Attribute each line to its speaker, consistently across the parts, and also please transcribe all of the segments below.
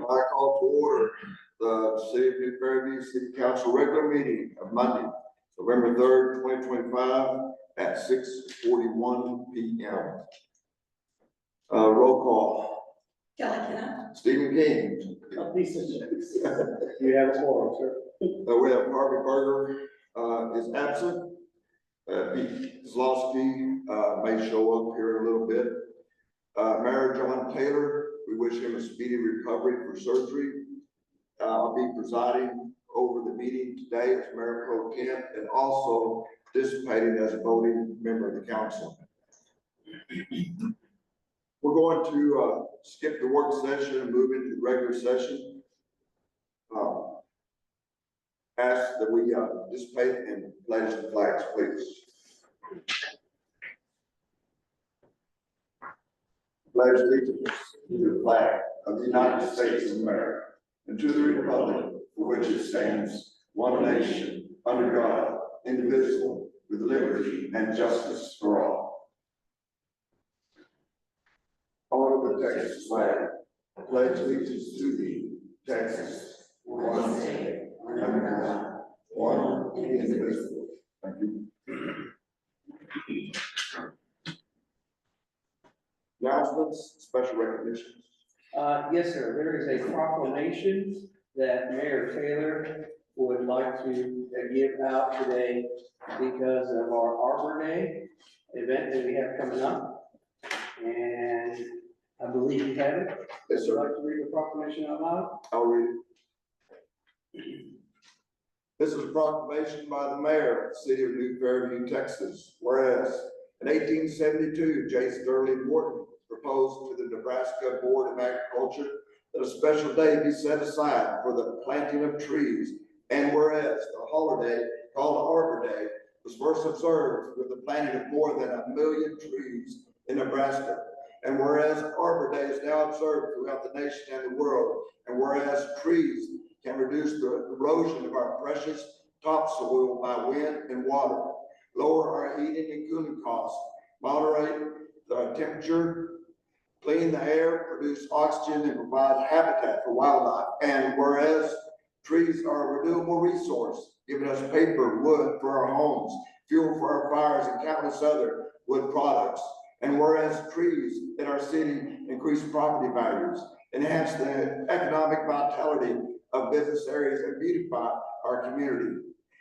Speaker 1: I call to order the City of New Fairview City Council regular meeting of Monday, November 3rd, 2025 at 6:41 p.m. Roll call.
Speaker 2: Kelly Kenna.
Speaker 1: Stephen King.
Speaker 3: You have a forum, sir.
Speaker 1: We have Harvey Berger is absent. Pete Zlowski may show up here in a little bit. Mayor John Taylor, we wish him a speedy recovery for surgery. I'll be presiding over the meeting today as Mayor Pro Tem and also participating as a voting member of the council. We're going to skip the work session and move into the regular session. Ask that we participate in pledge the flags, please. Pledge allegiance to the flag of the United States of America and to the republic for which it stands, one nation, under God, indivisible, with liberty and justice for all. Honor the Texas flag. Pledge allegiance to thee, Texas, one state, under God, one indivisible. Thank you. Announcements, special recognitions.
Speaker 3: Yes, sir. There is a proclamation that Mayor Taylor would like to give out today because of our Arbor Day event that we have coming up. And I believe you have it.
Speaker 1: Yes,
Speaker 3: Would you
Speaker 1: sir.
Speaker 3: like to read the proclamation out loud?
Speaker 1: I'll read it. This is a proclamation by the mayor of the city of New Fairview, Texas. Whereas in 1872, J. Sterling Morton proposed to the Nebraska Board of Agriculture that a special day be set aside for the planting of trees. And whereas the holiday called Arbor Day was first observed with the planting of more than 1 million trees in Nebraska. And whereas Arbor Day is now observed throughout the nation and the world. And whereas trees can reduce the erosion of our precious topsoil by wind and water, lower our heating and cooling costs, moderate the temperature, clean the air, produce oxygen, and provide habitat for wildlife. And whereas trees are a renewable resource, giving us paper, wood for our homes, fuel for our fires, and countless other wood products. And whereas trees in our city increase property values, enhance the economic vitality of business areas, and beautify our community.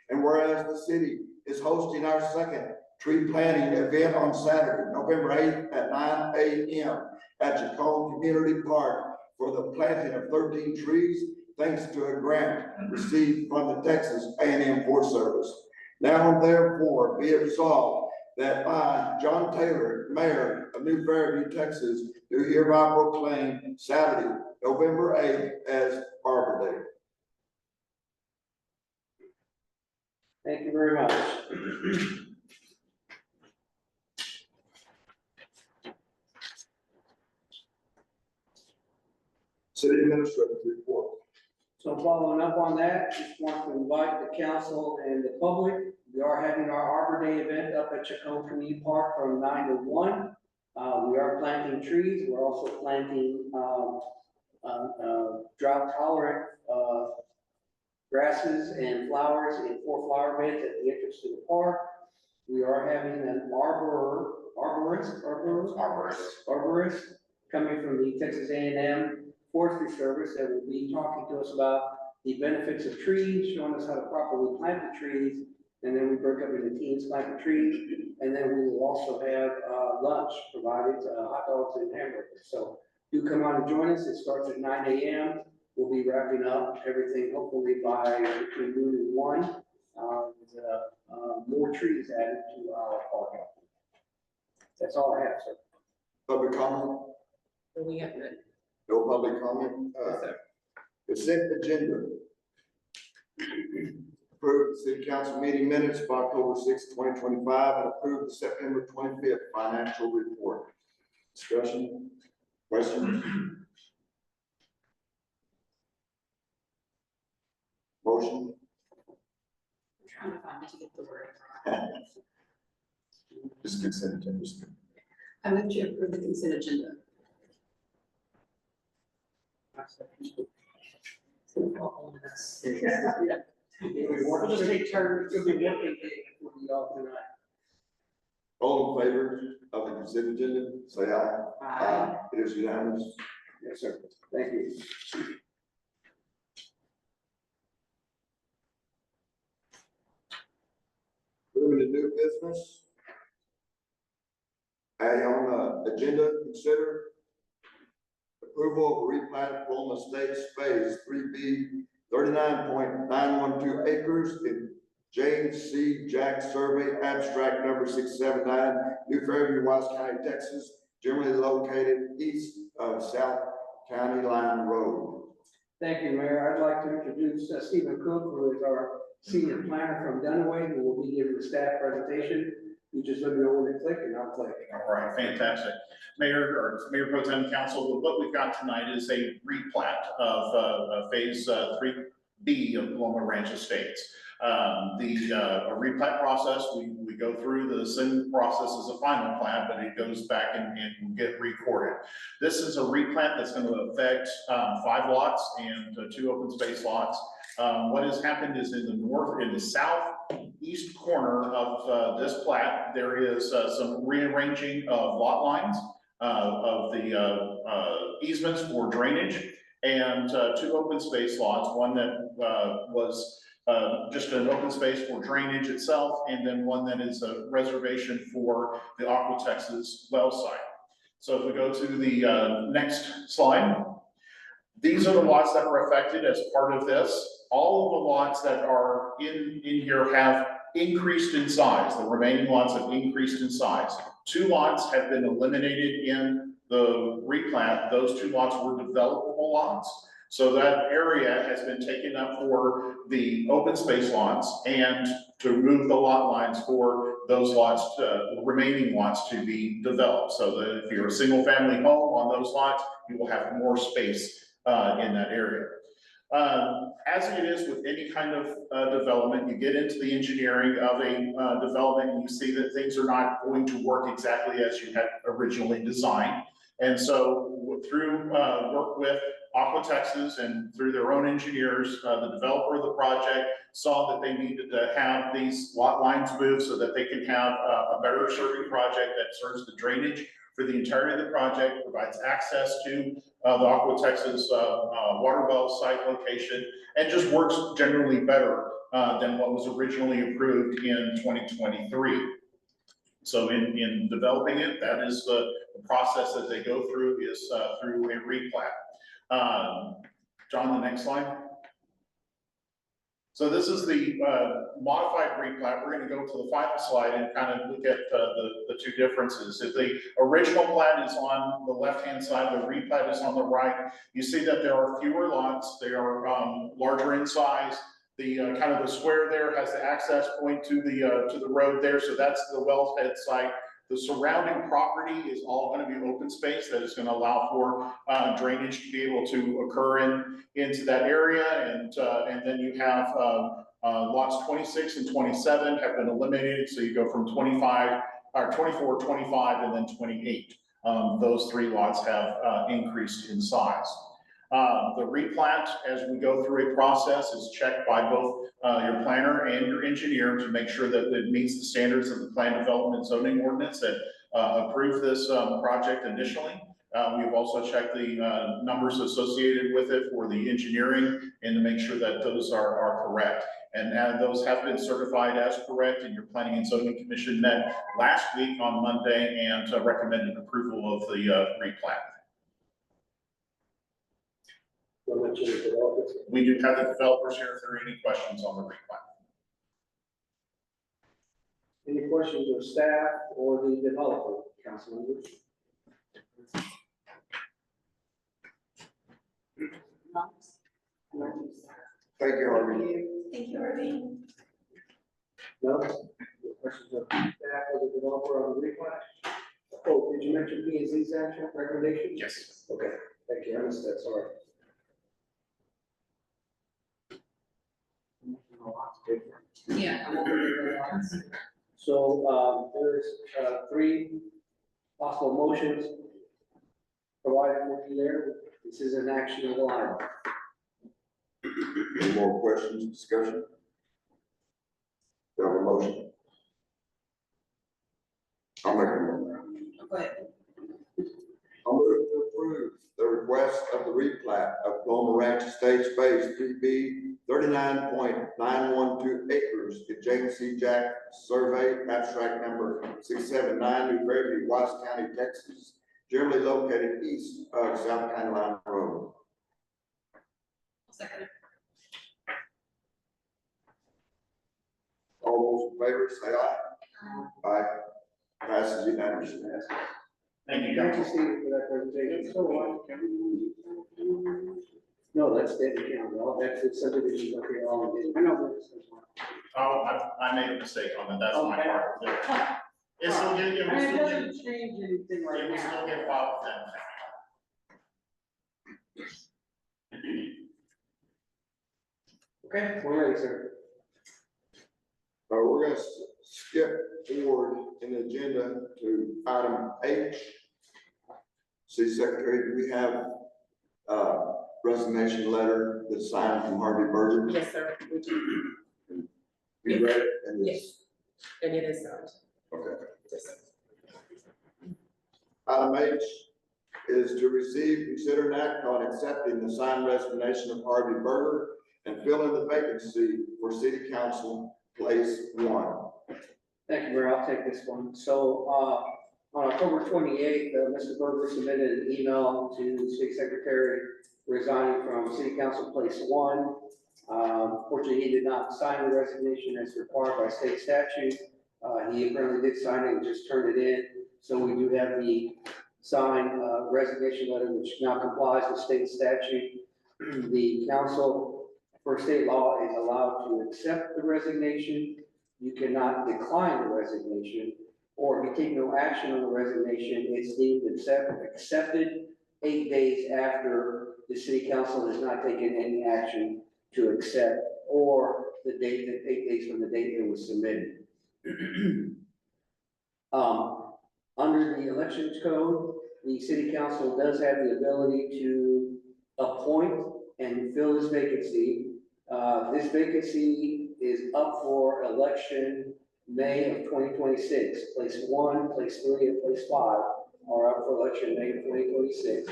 Speaker 1: And whereas the city is hosting our second tree planting event on Saturday, November 8th at 9 a.m. at Jacome Community Park for the planting of 13 trees, thanks to a grant received from the Texas A&M Forest Service. Now therefore be it resolved that I, John Taylor, Mayor of New Fairview, Texas, do hereby proclaim Saturday, November 8th as Arbor Day.
Speaker 3: Thank you very much.
Speaker 1: City Administrator's report.
Speaker 3: So following up on that, just want to invite the council and the public. We are having our Arbor Day event up at Jacome Community Park from 9 to 1. We are planting trees. We're also planting drought tolerant grasses and flowers in 4 flower beds at the entrance to the park. We are having an arborist coming from the Texas A&M Forestry Service that will be talking to us about the benefits of trees, showing us how to properly plant the trees, and then we break up into teams, plant the trees, and then we will also have lunch provided, hot dogs and hamburgers. So do come on and join us. It starts at 9 a.m. We'll be wrapping up everything hopefully by between noon and 1. More trees added to our park. That's all I have, sir.
Speaker 1: Public comment?
Speaker 2: We have none.
Speaker 1: No public comment?
Speaker 2: Yes, sir.
Speaker 1: Consent agenda. Approve the city council meeting minutes of October 6, 2025, and approve the September 25th financial report. Discussion? Questions? Motion?
Speaker 2: I'm trying to find it to get the word.
Speaker 1: Just consent agenda.
Speaker 2: I move to approve the consent agenda.
Speaker 3: We'll just take turns, it'll be working day for you all tonight.
Speaker 1: All in favor of the consent agenda, say aye. It is unanimous.
Speaker 3: Yes, sir. Thank you.
Speaker 1: Moving to new business. On the agenda, consider approval of replat of Paloma Estates Phase 3B, 39.912 acres in James C. Jack Survey, abstract number 679, New Fairview, Wise County, Texas, generally located east of South County Line Road.
Speaker 3: Thank you, Mayor. I'd like to introduce Stephen Cook, who is our senior planner from Dunaway, who will be giving the staff presentation. You just let me know when to click and I'll click.
Speaker 4: All right, fantastic. Mayor Pro Tem Council, what we've got tonight is a replat of Phase 3B of Paloma Ranch Estates. A replat process, we go through the same process as a final plat, but it goes back and get recorded. This is a replat that's going to affect 5 lots and 2 open space lots. What has happened is in the southeast corner of this plat, there is some rearranging of lot lines of the easements for drainage, and 2 open space lots, one that was just an open space for drainage itself, and then one that is a reservation for the Aqua Texas well site. So if we go to the next slide, these are the lots that are affected as part of this. All of the lots that are in here have increased in size. The remaining lots have increased in size. 2 lots have been eliminated in the replat. Those 2 lots were developable lots. So that area has been taken up for the open space lots and to move the lot lines for those lots, the remaining lots to be developed. So that if you're a single family home on those lots, you will have more space in that area. As it is with any kind of development, you get into the engineering of a development and you see that things are not going to work exactly as you had originally designed. And so through work with Aqua Texas and through their own engineers, the developer of the project saw that they needed to have these lot lines moved so that they can have a better serving project that serves the drainage for the entirety of the project, provides access to the Aqua Texas water well site location, and just works generally better than what was originally approved in 2023. So in developing it, that is the process that they go through is through a replat. John, the next slide. So this is the modified replat. We're going to go to the final slide and kind of look at the 2 differences. If the original plat is on the left-hand side, the replat is on the right. You see that there are fewer lots. They are larger in size. The kind of the square there has the access point to the road there. So that's the wellhead site. The surrounding property is all going to be open space that is going to allow for drainage to be able to occur into that area. And then you have lots 26 and 27 have been eliminated. So you go from 25 or 24, 25, and then 28. Those 3 lots have increased in size. The replat, as we go through a process, is checked by both your planner and your engineer to make sure that it meets the standards of the plan development zoning ordinance that approved this project initially. We've also checked the numbers associated with it for the engineering and to make sure that those are correct. And those have been certified as correct, and your Planning and Zoning Commission met last week on Monday and recommended approval of the replat. We do have the developers here if there are any questions on the replat.
Speaker 3: Any questions of staff or the developer, council members?
Speaker 1: Thank you, Harvey.
Speaker 2: Thank you, Harvey.
Speaker 3: No? Questions of staff or the developer on the replat? Oh, did you mention P and Z's action recommendation?
Speaker 4: Yes.
Speaker 3: Okay, thank you, I missed that, sorry.
Speaker 2: Yeah.
Speaker 3: So, there's 3 possible motions provided for you there. The This is an actionable item.
Speaker 1: Any more questions, discussion? Do you have a motion? I'll make a motion.
Speaker 2: Go ahead.
Speaker 1: I'll move to approve the request of the replat of Paloma Ranch Estates Phase 3B, 39.912 acres in James C. Jack Survey, abstract number 679, New Fairview, Watts County, Texas, generally located east of South County Line Road.
Speaker 2: Second.
Speaker 1: All those in favor, say aye. Aye. Passes unanimously.
Speaker 4: Thank you,
Speaker 3: Thank you,
Speaker 4: council.
Speaker 3: Steve, for that presentation. So, no, that's the account, well, that's the subdivision, okay, all of it. I know this is one.
Speaker 4: Oh, I made a mistake on that, that's my
Speaker 3: Okay.
Speaker 4: part. It still get, it
Speaker 3: And
Speaker 4: will
Speaker 3: it
Speaker 4: still get,
Speaker 3: doesn't change anything
Speaker 4: it
Speaker 3: right
Speaker 4: will still
Speaker 3: now.
Speaker 4: get filed with them.
Speaker 3: Okay, we're ready, sir.
Speaker 1: We're gonna skip forward in the agenda to item H. City Secretary, do we have resignation letter that's signed from Harvey Berger?
Speaker 2: Yes, sir. We do.
Speaker 1: You read it? And it's-
Speaker 2: Yes. And it is signed.
Speaker 1: Okay.
Speaker 2: Yes, sir.
Speaker 1: Item H is to receive, consider, and act on accepting the signed resignation of Harvey Berger and fill in the vacancy for City Council Place 1.
Speaker 3: Thank you, Mayor. I'll take this one. So, on October 28th, Mr. Berger submitted an email to the City Secretary resigning from City Council Place 1. Fortunately, he did not sign the resignation as required by state statute. He apparently did sign it and just turned it in. So we do have the signed resignation letter, which now complies with state statute. The council, for state law, is allowed to accept the resignation. You cannot decline the resignation, or if you take no action on the resignation, it's deemed accepted 8 days after the city council has not taken any action to accept, or the date, 8 days from the date it was submitted. Under the elections code, the city council does have the ability to appoint and fill this vacancy. This vacancy is up for election May of 2026. Place 1, place 3, and place 5 are up for election May of 2026.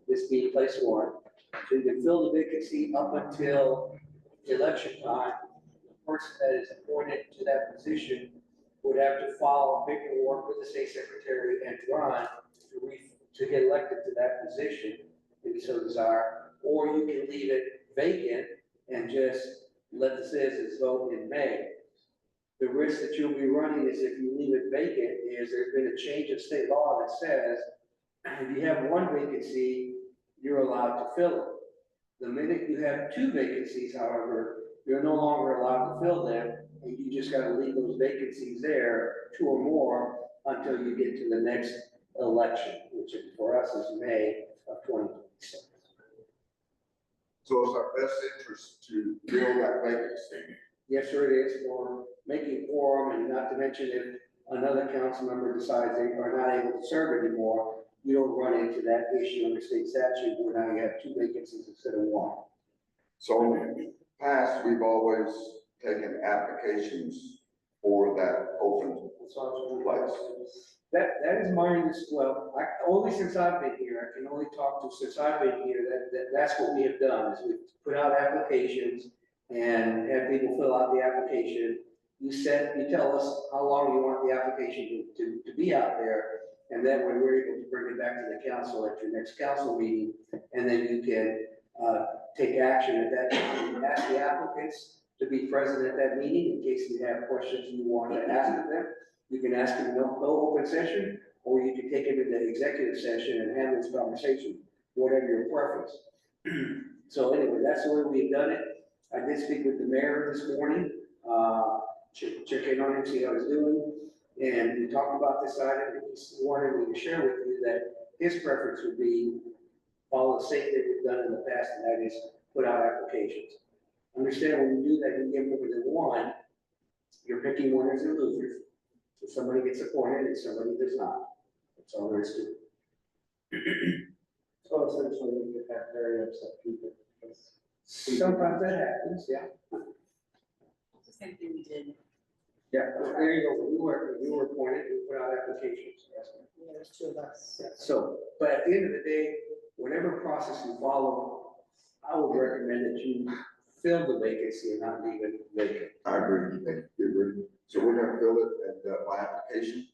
Speaker 3: This being place 1. So you can fill the vacancy up until election time. The person that is appointed to that position would have to file paperwork with the state secretary and run to get elected to that position, if you so desire. Or you can leave it vacant and just let the citizens vote in May. The risk that you'll be running is if you leave it vacant is there's been a change of state law that says if you have one vacancy, you're allowed to fill it. The minute you have 2 vacancies, however, you're no longer allowed to fill them, and you just gotta leave those vacancies there, 2 or more, until you get to the next election, which for us is May of 2026.
Speaker 1: So it's our best interest to fill that vacancy.
Speaker 3: Yes, sir, it is for making quorum, and not to mention if another council member decides they are not able to serve anymore, you don't run into that issue under state statute where now you have 2 vacancies instead of 1.
Speaker 1: So in the past, we've always taken applications for that open place.
Speaker 3: That is mine as well. Only since I've been here, I can only talk to, since I've been here, that's what we have done, is we've put out applications and have people fill out the application. You tell us how long you want the application to be out there, and then when we're able to bring it back to the council at your next council meeting, and then you can, take action at that time. You ask the applicants to be present at that meeting in case you have questions you want to ask of them. You can ask them no open session, or you can take them into executive session and have this conversation, whatever your preference. So anyway, that's the way we've done it. I did speak with the mayor this morning, check in on him, see how he's doing. And we talked about this item, and he wanted me to share with you that his preference would be follow the same thing we've done in the past, and that is put out applications. Understand when you do that, you get more than one, you're picking winners and losers. So somebody gets appointed and somebody does not. That's all there is to it. So Well, essentially, we could have very upset people. Sometimes that happens, yeah.
Speaker 2: The same thing we did.
Speaker 3: Yeah, there you go, you were appointed, you put out applications, yes.
Speaker 2: Yeah, there's two of us.
Speaker 3: Yeah, so, but at the end of the day, whatever process you follow, I would recommend that you fill the vacancy and not leave it vacant.
Speaker 1: I agree, you agree. So we're gonna fill it by application.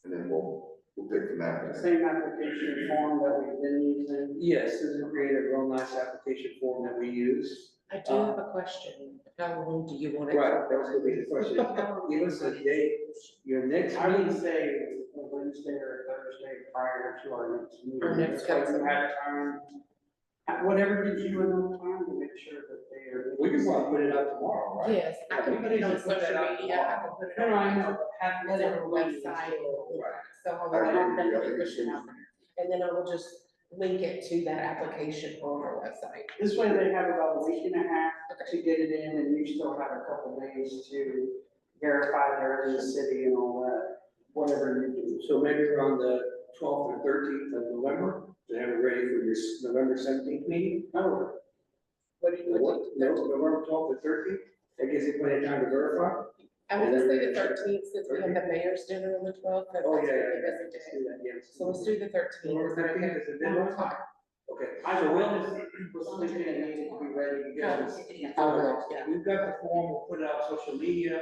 Speaker 1: And then we'll take from that.
Speaker 5: Same application form that we've been using.
Speaker 3: Yes, Susan created a real nice application form that we use.
Speaker 2: I do have a question. How long do you want it?
Speaker 3: Right, that was gonna be the question. Give us a date, your next
Speaker 5: I would
Speaker 3: meeting.
Speaker 5: say a Wednesday or Thursday prior to our next meeting.
Speaker 2: Our next
Speaker 5: So you
Speaker 2: council.
Speaker 5: have time, whatever gives you enough time to make sure that they are.
Speaker 3: We can probably put it out tomorrow, right?
Speaker 2: Yes, I can put it on
Speaker 5: We can put that
Speaker 2: social
Speaker 5: out
Speaker 2: media, I can put it
Speaker 5: No, no, I
Speaker 2: on,
Speaker 5: know, but have
Speaker 2: and
Speaker 5: it
Speaker 2: then
Speaker 5: on
Speaker 2: our
Speaker 5: the
Speaker 2: website. So I will
Speaker 1: I agree.
Speaker 2: definitely push it out there. And then I will just link it to that application on our website.
Speaker 5: This way they have about a week and a half to get it in, and you still have a couple days to verify they're in the city and all that, whatever you do.
Speaker 3: So maybe around the 12th or 13th of November, to have it ready for your November 17th meeting?
Speaker 5: Oh,
Speaker 2: What do you want?
Speaker 3: November 12th or 13th, that gives you plenty of time to verify?
Speaker 2: I would say the 13th, since we have the mayor's dinner on the 12th. that's
Speaker 3: Oh,
Speaker 2: gonna
Speaker 3: yeah,
Speaker 2: give
Speaker 3: yeah,
Speaker 2: us a
Speaker 3: let's
Speaker 2: day.
Speaker 3: do that, yes.
Speaker 2: So let's do the 13th.
Speaker 3: November 13th is the deadline? Okay,
Speaker 5: I
Speaker 3: so
Speaker 5: will,
Speaker 3: we'll,
Speaker 5: was thinking it needed to be ready to go.
Speaker 2: I will, yeah.
Speaker 3: we've got the form, we'll put it out on social media,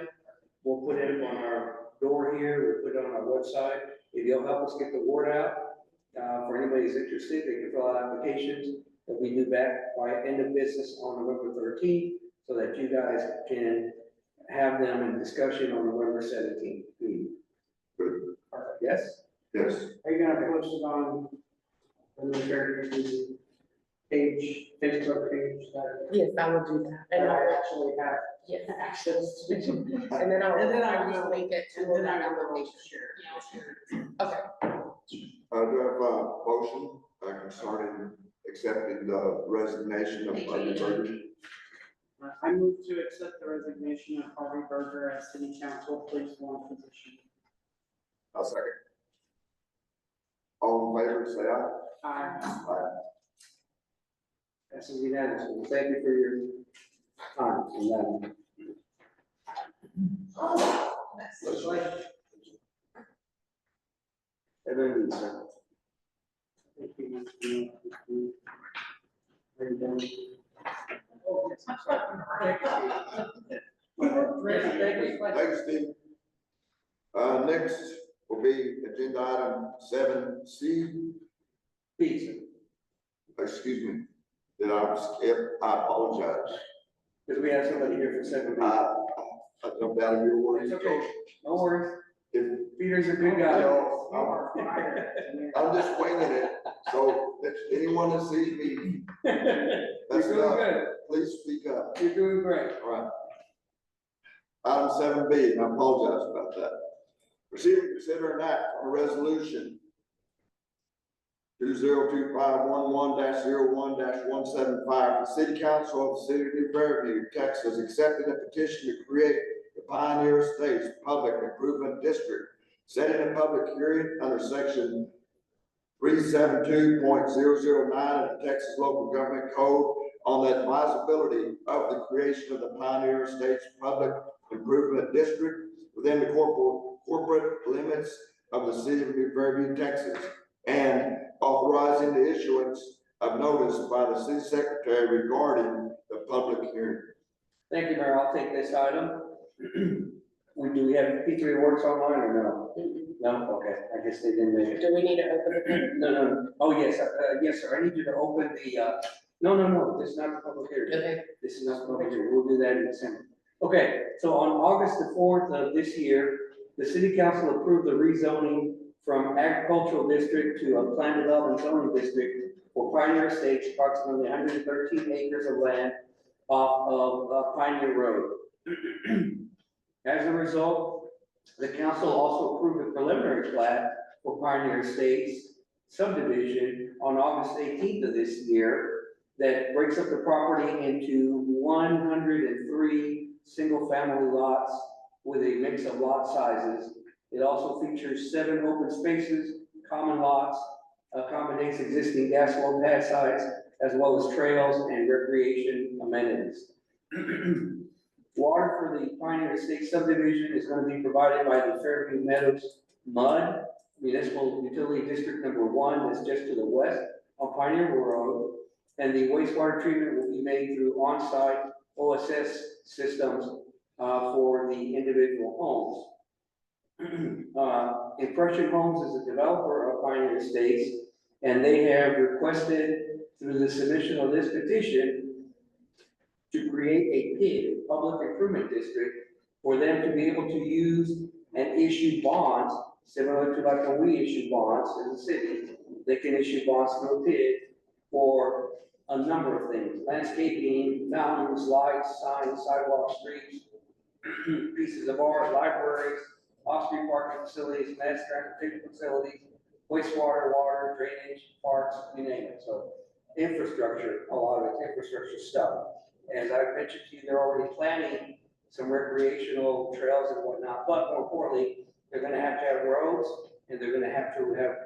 Speaker 3: we'll put it on our door here, we'll put it on our website. If you'll help us get the word out, for anybody who's interested, they can fill out applications. That we do back by end of business on November 13th, so that you guys can have them in discussion on November 17th.
Speaker 1: Good.
Speaker 3: Yes?
Speaker 1: Yes,
Speaker 5: Are you gonna post it on the New Jersey page, Facebook page that
Speaker 2: Yes, I will do that. And
Speaker 5: that
Speaker 2: I'll,
Speaker 5: I actually have
Speaker 2: yes, access to, and then I'll,
Speaker 5: And then I
Speaker 2: I'll just
Speaker 5: will-
Speaker 2: link it to
Speaker 5: and then
Speaker 2: that
Speaker 5: I will
Speaker 2: application.
Speaker 5: share.
Speaker 2: Okay,
Speaker 1: I do have a motion concerning accepting the resignation of Buddy Burgess.
Speaker 5: I move to accept the resignation of Harvey Berger as city council police one position.
Speaker 1: I'll second. All in favor, say aye.
Speaker 5: Aye.
Speaker 3: That's unanimous. Thank you for your time. And,
Speaker 5: Looks like.
Speaker 3: and then Lisa.
Speaker 5: Oh,
Speaker 1: Thanks, Steve. Next will be agenda item 7C.
Speaker 3: Lisa,
Speaker 1: Excuse me, did I skip? I apologize.
Speaker 3: because we have somebody here for 7 minutes.
Speaker 1: I jumped out of your words.
Speaker 3: It's okay, no worries.
Speaker 1: If-
Speaker 3: Peter's a good
Speaker 1: You
Speaker 3: guy.
Speaker 1: know,
Speaker 5: You are fired.
Speaker 1: I'm just winging it, so if anyone that sees me,
Speaker 3: You're
Speaker 1: that's
Speaker 3: doing
Speaker 1: enough,
Speaker 3: good.
Speaker 1: please speak up.
Speaker 3: You're doing great.
Speaker 1: All right. Item 7B, and I apologize about that. Receive and consider an act on a resolution 202511-01-175, the city council of the city of New Fairview, Texas, accepting a petition to create the Pioneer Estates Public Improvement District, setting a public hearing under section 372.009 of the Texas Local Government Code on the advisability of the creation of the Pioneer Estates Public Improvement District within the corporate limits of the city of New Fairview, Texas, and authorizing the issuance of notice by the city secretary regarding the public hearing.
Speaker 3: Thank you, Mayor. I'll take this item. Do we have P3 Works online or no? No, okay, I guess they didn't make it.
Speaker 2: do we need to open the public?
Speaker 3: No, oh, yes, yes, sir, I need you to open the, no, this is not the public hearing.
Speaker 2: Okay,
Speaker 3: This is not the public hearing, we'll do that in December. Okay, so on August the 4th of this year, the city council approved the rezoning from agricultural district to a planned development zoning district for Pioneer Estates, approximately 113 acres of land off of Pioneer Road. As a result, the council also approved a preliminary plat for Pioneer Estates subdivision on August 18th of this year that breaks up the property into 103 single-family lots with a mix of lot sizes. It also features 7 open spaces, common lots, accommodates existing gas well pad sites, as well as trails and recreation amenities. Water for the Pioneer Estates subdivision is going to be provided by the Fairview Meadows Mud Municipal Utility District Number 1, that's just to the west on Pioneer Road. And the wastewater treatment will be made through on-site OSS systems for the individual homes. Impression Homes is a developer of Pioneer Estates, and they have requested through the submission of this petition to create a PID, Public Improvement District, for them to be able to use and issue bonds, similar to like when we issue bonds in the city. They can issue bonds through a PID for a number of things: landscaping, mountains, lights, signs, sidewalks, streets, pieces of art, libraries, off-street parking facilities, mass transportation facilities, wastewater, water, drainage, parks, you name it. So infrastructure, a lot of it's infrastructure stuff. As I mentioned to you, they're already planning some recreational trails and whatnot, but more importantly, they're gonna have to have roads, and they're gonna have to have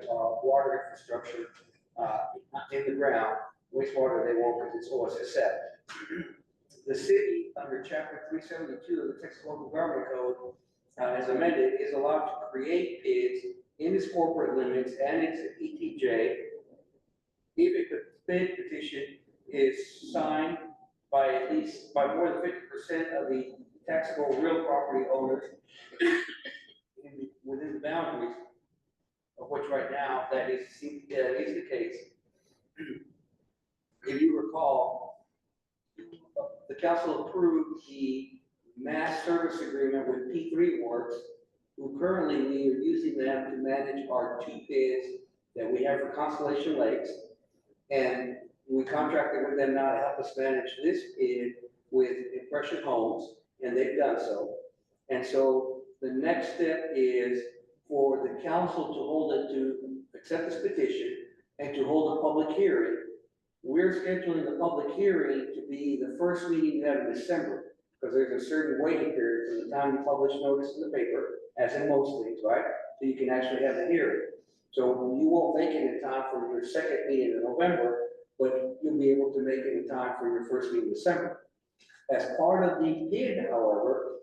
Speaker 3: water infrastructure in the ground. Wastewater, they won't, because it's OSSF. The city, under chapter 372 of the Texas Local Government Code, as amended, is allowed to create PIDs in its corporate limits and its ETJ if a bid petition is signed by by more than 50% of the taxable real property owners within the boundaries of which right now that is the case. If you recall, the council approved the mass service agreement with P3 Works, who currently we are using them to manage our 2 PIDs that we have for Constellation Lakes. And we contracted with them now to help us manage this PID with Impression Homes, and they've done so. And so the next step is for the council to hold it, to accept this petition and to hold a public hearing. We're scheduling the public hearing to be the first meeting we have in December, because there's a certain waiting period from the time you publish notice in the paper, as in most things, right? So you can actually have a hearing. So you won't make it in time for your second meeting in November, but you'll be able to make it in time for your first meeting in December. As part of the PID, however,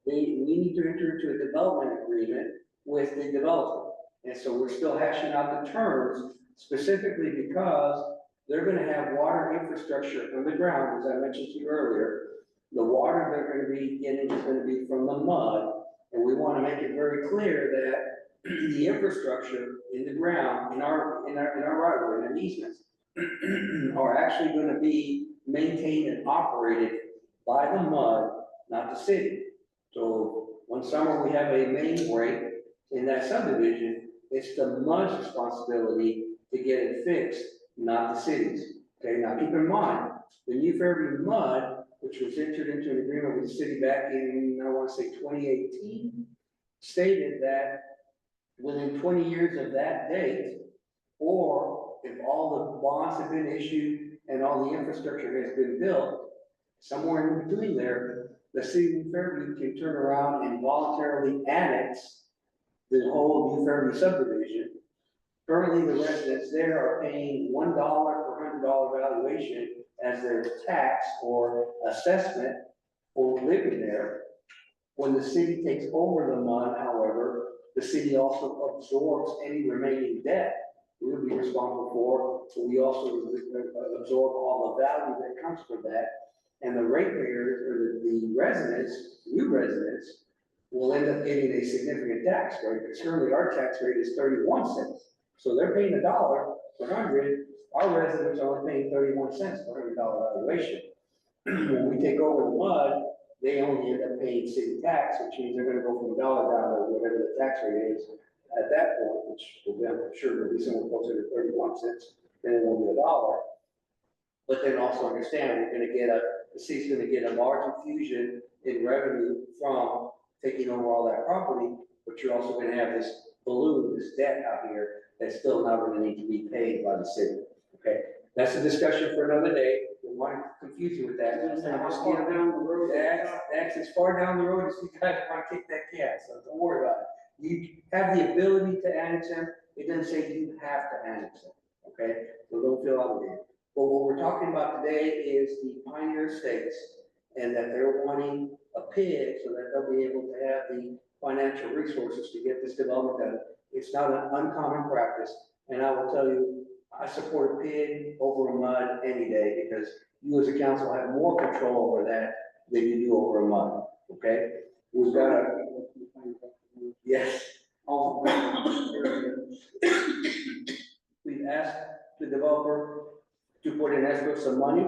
Speaker 3: we need to enter into a development agreement with the developer. And so we're still hashing out the terms, specifically because they're gonna have water infrastructure underground, as I mentioned to you earlier. The water they're gonna be getting is gonna be from the mud, and we wanna make it very clear that the infrastructure in the ground, in our right of way, in our easements, are actually gonna be maintained and operated by the mud, not the city. So one summer we have a main break in that subdivision, it's the mud's responsibility to get it fixed, not the city's. Okay, now keep in mind, the New Fairview Mud, which was entered into an agreement with the city back in, I want to say 2018, stated that within 20 years of that date, or if all the bonds have been issued and all the infrastructure has been built, somewhere in between there, the city of New Fairview can turn around and voluntarily annex the whole New Fairview subdivision. Currently, the residents there are paying $1 per $100 valuation as their tax or assessment for living there. When the city takes over the mud, however, the city also absorbs any remaining debt we would be responsible for. So we also absorb all the value that comes from that. And the ratepayers, or the residents, new residents, will end up getting a significant tax rate. Because currently our tax rate is 31 cents. So they're paying $1 per 100. Our residents are only paying 31 cents per $100 valuation. When we take over the mud, they only end up paying city tax, which means they're gonna go from $1 down to whatever the tax rate is at that point, which will be, I'm sure, will be somewhere closer to 31 cents, then it will be $1. But then also understand, the city's gonna get a large infusion in revenue from taking over all that property, but you're also gonna have this balloon, this debt out here that's still not gonna need to be paid by the city, okay? That's a discussion for another day. We want to confuse you with that.
Speaker 5: How far down the road?
Speaker 3: That's as far down the road as you guys want to kick that can, so don't worry about it. You have the ability to annex them, it doesn't say you have to annex it, okay? So don't feel obligated. But what we're talking about today is the Pioneer Estates, and that they're wanting a PID so that they'll be able to have the financial resources to get this development done. It's not an uncommon practice, and I will tell you, I support a PID over a MUD any day, because you as a council have more control over that than you do over a MUD, okay? We've got a, yes. We've asked the developer to put in escrow some money.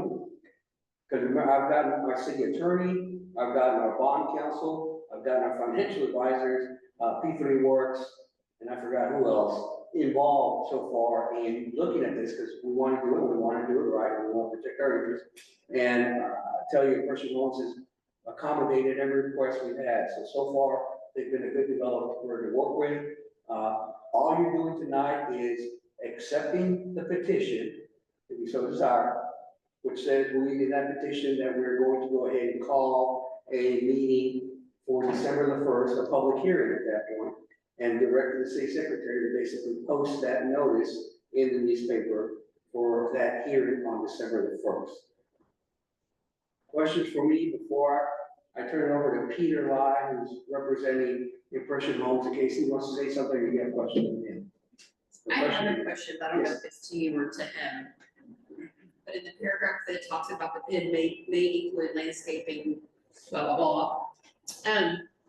Speaker 3: Because remember, I've gotten our city attorney, I've gotten our bond counsel, I've gotten our financial advisors, P3 Works, and I forgot who else involved so far in looking at this, because we want to do it, we want to do it right, and we want to protect our interests. And I tell you, Precious Homes has accommodated every request we've had. So far, they've been a good developer to work with. All you're doing tonight is accepting the petition, if you so desire, which says we in that petition that we're going to go ahead and call a meeting for December the 1st, a public hearing at that point, and direct the city secretary to basically post that notice in the newspaper for that hearing on December the 1st. Questions for me before I turn it over to Peter Lai, who's representing Impression Homes, in case he wants to say something, you have a question of him.
Speaker 6: I have a question, but I don't know if it's to you or to him. But in the paragraph that it talks about the PID may include landscaping, blah, blah, blah.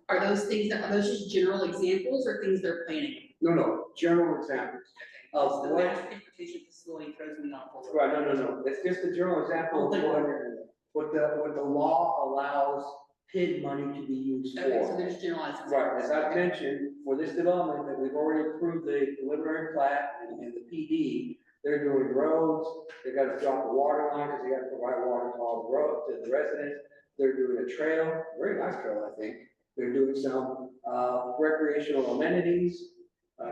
Speaker 6: Are those things are those just general examples or things they're planning?
Speaker 3: No, general examples.
Speaker 6: Okay,
Speaker 3: Of
Speaker 6: the
Speaker 3: what-
Speaker 6: mass transportation facility throws me off a little.
Speaker 3: Right, no, it's just a general example of what the law allows PID money to be used for.
Speaker 6: Okay, so there's generalized.
Speaker 3: Right, as I've
Speaker 6: examples.
Speaker 3: mentioned, for this development that we've already approved the preliminary plat and the PD, they're doing roads, they gotta drop the water line, because they gotta provide water to all the road, to the residents. They're doing a trail, very nice trail, I think. They're doing some, recreational amenities,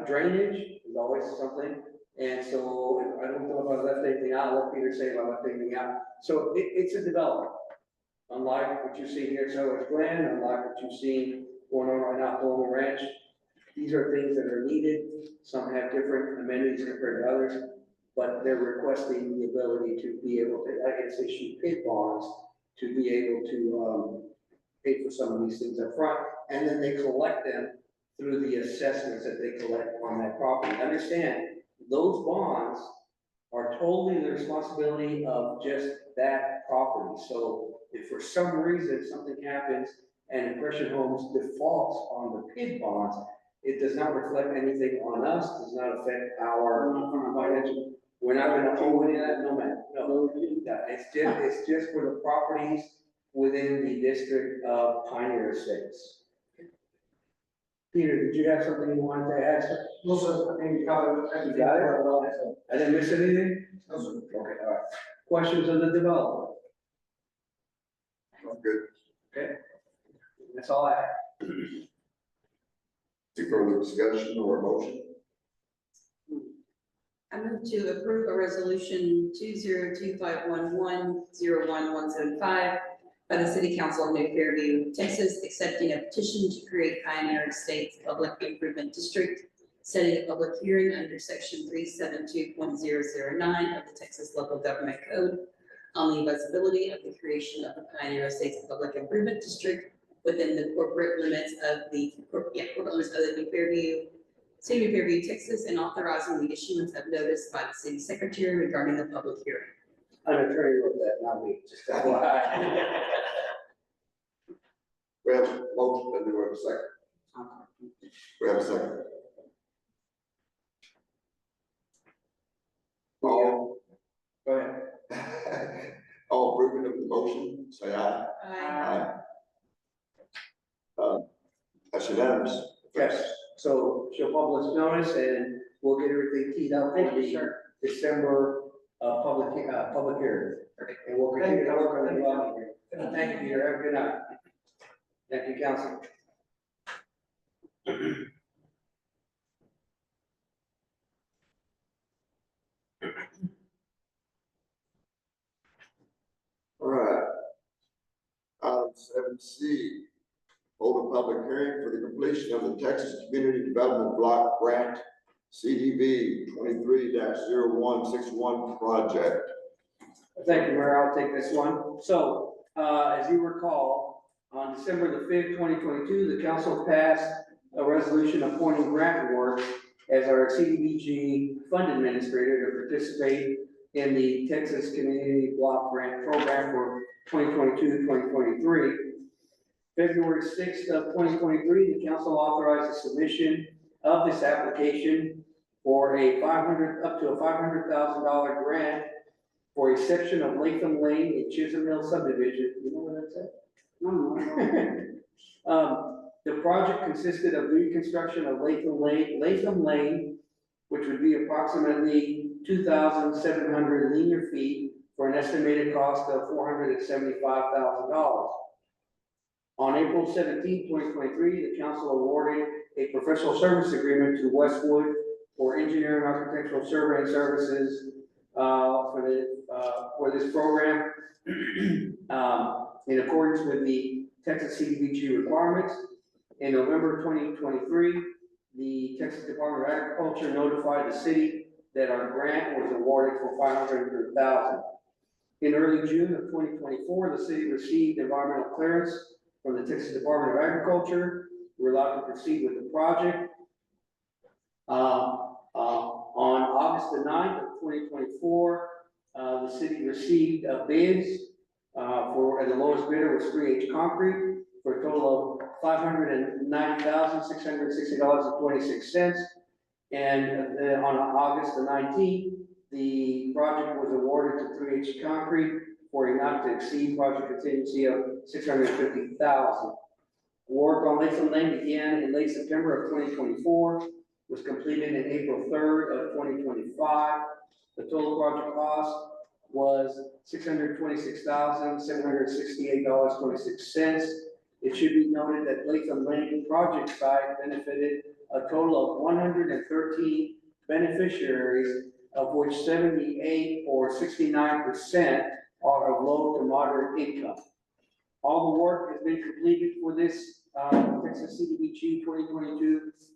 Speaker 3: drainage is always something. And so, I don't know if I left anything out, let Peter say if I left anything out. So it's a development. Unlike what you see here at Sellers Glen, unlike what you've seen going on right now at Paloma Ranch, these are things that are needed. Some have different amenities compared to others, but they're requesting the ability to be able to, I guess, issue PID bonds to be able to, pay for some of these things up front, and then they collect them through the assessments that they collect on that property. Understand, those bonds are totally the responsibility of just that property. So if for some reason something happens and Impression Homes defaults on the PID bonds, it does not reflect anything on us, does not affect our financial. We're not gonna owe any of that, no man, no. It's just for the properties within the district of Pioneer Estates. Peter, did you have something you wanted to add?
Speaker 7: Listen, I think you covered
Speaker 3: You got it? I didn't miss anything? Okay, all right. Questions of the developer?
Speaker 1: I'm good.
Speaker 3: Okay. That's all I have.
Speaker 1: Any further discussion or motion?
Speaker 6: I move to approve a resolution 202511011175 by the City Council of New Fairview, Texas, accepting a petition to create Pioneer Estates Public Improvement District, setting a public hearing under section 372.009 of the Texas Local Government Code on the advisability of the creation of the Pioneer Estates Public Improvement District within the corporate limits of the New Fairview, City of Fairview, Texas, and authorizing the issuance of notice by the city secretary regarding the public hearing.
Speaker 3: An attorney wrote that, not me, just FYI.
Speaker 1: We have a motion, and do we have a second? We have a second. All,
Speaker 3: Go ahead.
Speaker 1: all approving of the motion, say aye. Aye. That's unanimous.
Speaker 3: Yes, so she'll publish notice and we'll get everything teed up for
Speaker 5: Thank you,
Speaker 3: the
Speaker 5: sir.
Speaker 3: December, public hearing. And we'll continue to work on the development here. Thank you, Peter, have a good night. Thank you, council.
Speaker 1: All right. Item 7C, hold a public hearing for the completion of the Texas Community Development Block Grant CDV 23-0161 project.
Speaker 3: Thank you, Mayor. I'll take this one. So, as you recall, on December the 5th, 2022, the council passed a resolution appointing Grant Works as our CDBG fund administrator to participate in the Texas Community Block Grant Program for 2022-2023. February 6th of 2023, the council authorized the submission of this application for up to a $500,000 grant for a section of Latham Lane in Chisholm Hill subdivision. You know what that's at?
Speaker 5: No.
Speaker 3: The project consisted of reconstruction of Latham Lane, which would be approximately 2,700 linear feet for an estimated cost of $475,000. On April 17, 2023, the council awarded a professional service agreement to Westwood for engineering, architectural surveying services for this program in accordance with the Texas CDBG requirements. In November 2023, the Texas Department of Agriculture notified the city that our grant was awarded for $500,000. In early June of 2024, the city received environmental clearance from the Texas Department of Agriculture. We're allowed to proceed with the project. On August the 9th of 2024, the city received bids and the lowest bidder was 3H Concrete for a total of $590,660.26. And on August the 19th, the project was awarded to 3H Concrete for a not to exceed project contingency of $650,000. Work on Latham Lane began in late September of 2024, was completed in April 3rd of 2025. The total project cost was $626,768.26. It should be noted that Latham Lane project site benefited a total of 113 beneficiaries, of which 78 or 69% are of low to moderate income. All the work has been completed for this Texas CDBG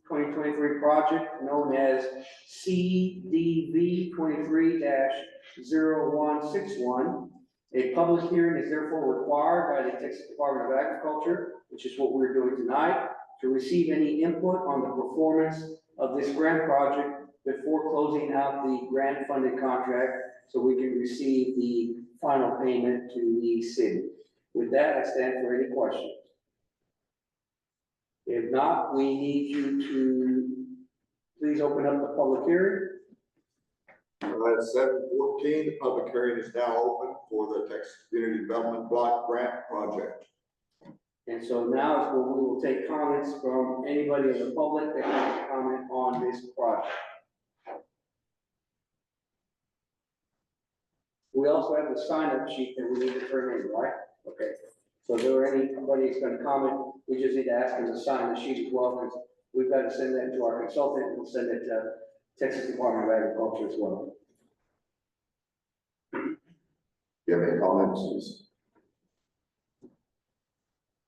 Speaker 3: 2022-2023 project known as CDV 23-0161. A public hearing is therefore required by the Texas Department of Agriculture, which is what we're doing tonight, to receive any input on the performance of this grant project before closing out the grant funded contract so we can receive the final payment to the city. With that, I stand for any questions. If not, we need you to please open up the public hearing.
Speaker 1: At 7:14, the public hearing is now open for the Texas Community Development Block Grant Project.
Speaker 3: And so now is where we will take comments from anybody in the public that wants to comment on this project. We also have the sign-up sheet that we need to turn in, right? Okay. So if there are anybody that's going to comment, we just need to ask them to sign the sheet as well, because we've got to send that to our consultant, and we'll send it to Texas Department of Agriculture as well.
Speaker 1: Do you have any comments?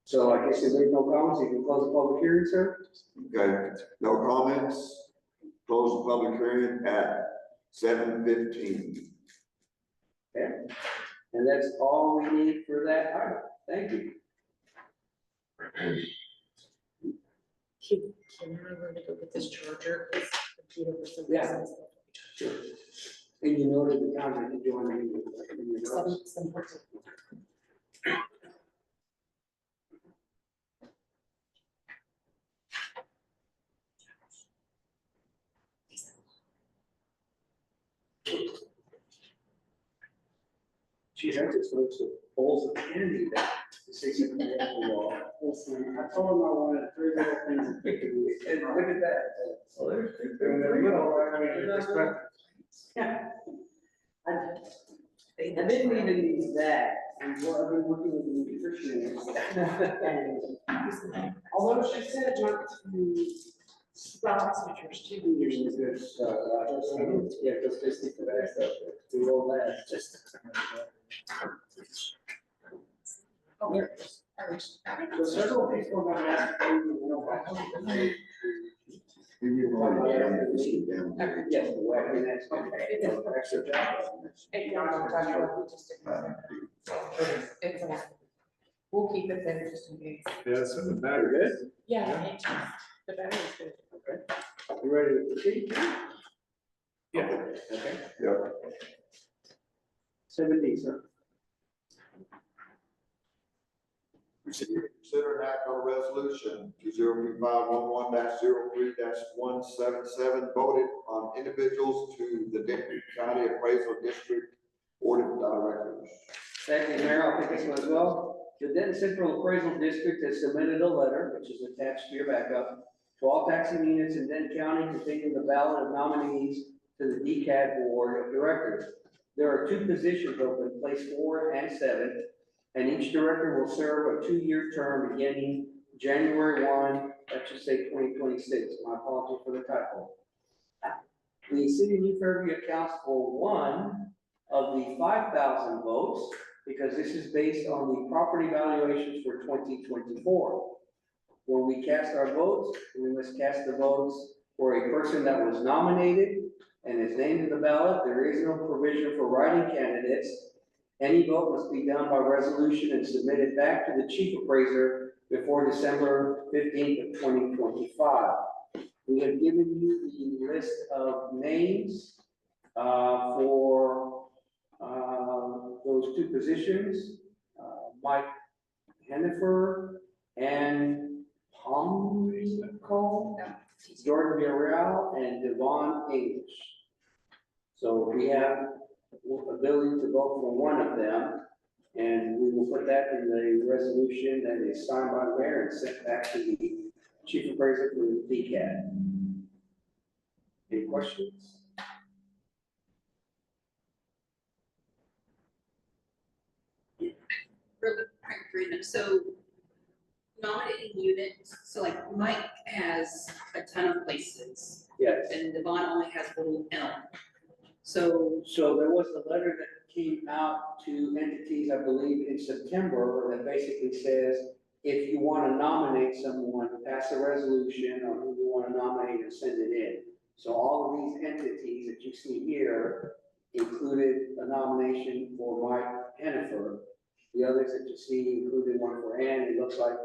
Speaker 3: So I guess if there's no comments, you can close the public hearing, sir?
Speaker 1: Okay, no comments. Close the public hearing at 7:15.
Speaker 3: Okay. And that's all we need for that item. Thank you.
Speaker 2: Can I run to go get this charger? It's computer for some
Speaker 3: Yeah.
Speaker 2: reason.
Speaker 3: Sure. And you noted the time that you joined me. In your notes.
Speaker 2: Some parts of-
Speaker 3: Geez, I just looked at bowls of candy that the city of wall.
Speaker 5: Listen, I told him I wanted 3 little things to pick and look at that.
Speaker 3: So there's
Speaker 5: They're little, I mean, yeah. I didn't even need that, and what I've been working with the nutritionist. And although she said not to stop citrus too.
Speaker 3: Usually good stuff, yeah, just stick to that stuff, do all that, just.
Speaker 2: Oh, there it is.
Speaker 5: So several people have asked me, you know,
Speaker 1: Give me one, yeah, this is down
Speaker 3: back in next week. Extra job.
Speaker 2: And y'all don't touch it, we just didn't. It's fine. We'll keep it there just in case.
Speaker 7: Yes, the back.
Speaker 3: Very good.
Speaker 2: Yeah, it just, the battery's good.
Speaker 3: You ready to proceed?
Speaker 7: Yeah.
Speaker 3: Okay.
Speaker 1: Yep.
Speaker 3: 7D, sir.
Speaker 1: Consider an act on a resolution 202511-03-177 voted on individuals to the Denton County Appraisal District Board of Directors.
Speaker 3: Thank you, Mayor. I'll take this one as well. The Denton Central Appraisal District has submitted a letter, which is attached to your backup, to all taxing units in Denton County containing the ballot of nominees to the DCAD Board of Directors. There are 2 positions open, place 4 and 7, and each director will serve a 2-year term beginning January 1, that should say 2026. My apologies for the typo. The city of New Fairview accounts for 1 of the 5,000 votes, because this is based on the property valuations for 2024. When we cast our votes, we must cast the votes for a person that was nominated and is named in the ballot. There is no provision for writing candidates. Any vote must be done by resolution and submitted back to the chief appraiser before December 15th of 2025. We have given you the list of names for those 2 positions, Mike Hennifer and Pomco, Jordan Villarreal, and Devon English. So we have ability to vote for 1 of them, and we will put that in the resolution that is signed by the mayor and sent back to the chief appraiser for the DCAD. Any questions?
Speaker 6: Really quick agreement, so nominating units, so like Mike has a ton of places,
Speaker 3: Yes.
Speaker 6: and Devon only has little Elm. So,
Speaker 3: So there was a letter that came out to entities, I believe, in September, that basically says, if you want to nominate someone, pass a resolution on who you want to nominate and send it in. So all of these entities that you see here included a nomination for Mike Hennifer. The others that you see included one for Ann. It looks like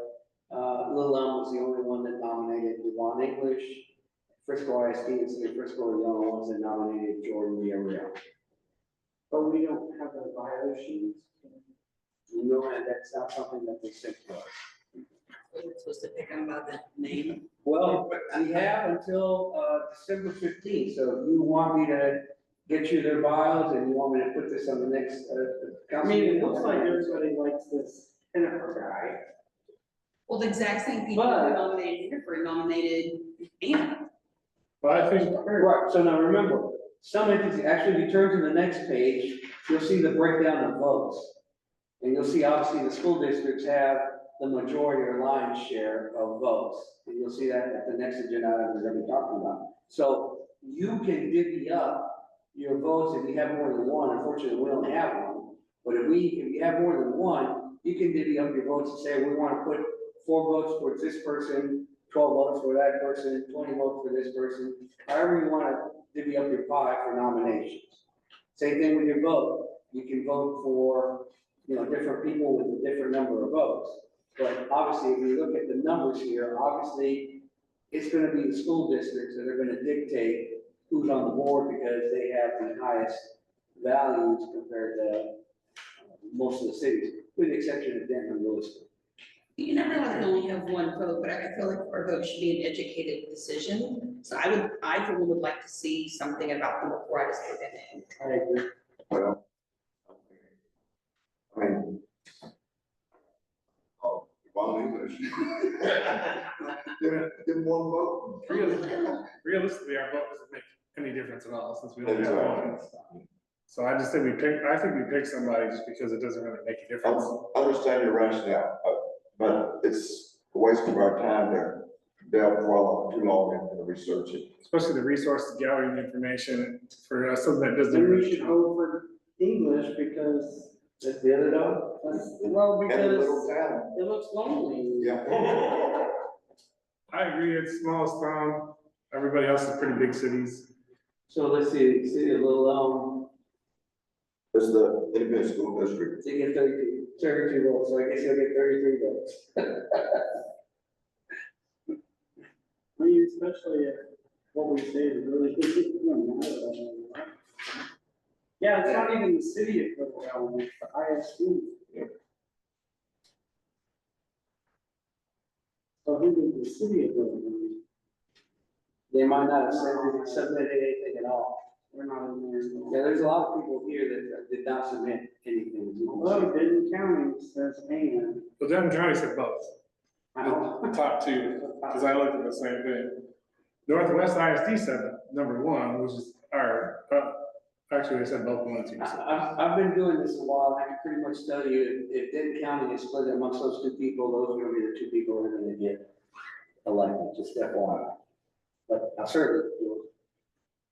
Speaker 3: Lil Elm was the only one that nominated Devon English. Frisco ISD and City of Frisco are the only ones that nominated Jordan Villarreal.
Speaker 5: But we don't have the violations.
Speaker 3: You know, and that's not something that they sent to us.
Speaker 6: we're supposed to pick them by the name.
Speaker 3: Well, we have until December 15th, so if you want me to get you their bios and you want me to put this on the next
Speaker 5: I
Speaker 3: council.
Speaker 5: mean, it
Speaker 3: meeting,
Speaker 5: looks like everybody likes this Hennifer guy.
Speaker 6: Well, the exact same people
Speaker 5: But-
Speaker 6: who nominated Hannaford nominated Ann.
Speaker 7: But I think,
Speaker 3: Right, so now remember, some entities, actually, if you turn to the next page, you'll see the breakdown of votes. And you'll see, obviously, the school districts have the majority or lion's share of votes. And you'll see that at the next agenda item we're gonna be talking about. So you can divvy up your votes if you have more than one. Unfortunately, we only have one. But if you have more than one, you can divvy up your votes and say, we wanna put 4 votes towards this person, 12 votes for that person, 20 votes for this person, however you wanna divvy up your pie for nominations. Same thing with your vote. You can vote for, different people with a different number of votes. But obviously, if you look at the numbers here, obviously, it's gonna be the school districts that are gonna dictate who's on the board because they have the highest values compared to most of the cities, with the exception of Denton and Lewiston.
Speaker 6: You never like to only have one vote, but I feel like our vote should be an educated decision. So I for one would like to see something about them before I just put it in.
Speaker 3: I agree.
Speaker 1: Well, I mean, Devon English. Give him 1 vote.
Speaker 7: realistically, our vote doesn't make any difference at all, since we don't have
Speaker 1: Exactly.
Speaker 7: one. So I just think I think we pick somebody just because it doesn't really make a difference.
Speaker 1: I understand your rationale, but it's a waste of our time to delve too long into the research.
Speaker 7: Especially the resource to gather the information for something that doesn't
Speaker 5: Maybe we
Speaker 7: really
Speaker 5: should
Speaker 7: count.
Speaker 5: go for English because,
Speaker 3: That's the other dog.
Speaker 5: well,
Speaker 1: And a little
Speaker 5: because
Speaker 1: town,
Speaker 5: it looks lonely.
Speaker 1: yeah.
Speaker 7: I agree, it's small as town, everybody else is pretty big cities.
Speaker 3: So let's see, City of Little Elm,
Speaker 1: This is the independent school district.
Speaker 3: they get 32 votes, so I guess you'll get 33 votes.
Speaker 5: I mean, especially if what we say is really good. Yeah, it's not even the city of Little Elm, it's the ISD. So who did the city of Little Elm?
Speaker 3: They might not have submitted anything at all.
Speaker 5: We're not in there.
Speaker 3: Yeah, there's a lot of people here that did not submit anything.
Speaker 5: Although Denton County says, and
Speaker 7: But Denton County said both,
Speaker 5: I don't.
Speaker 7: the top two, because I looked at the same thing. Northwest ISD said number one, which is our, actually, they said both 1 and 2. so.
Speaker 3: I've been doing this a while, and I can pretty much tell you, if Denton County is split amongst those two people, those are gonna be the two people that are gonna get elected, just FYI. But I certainly,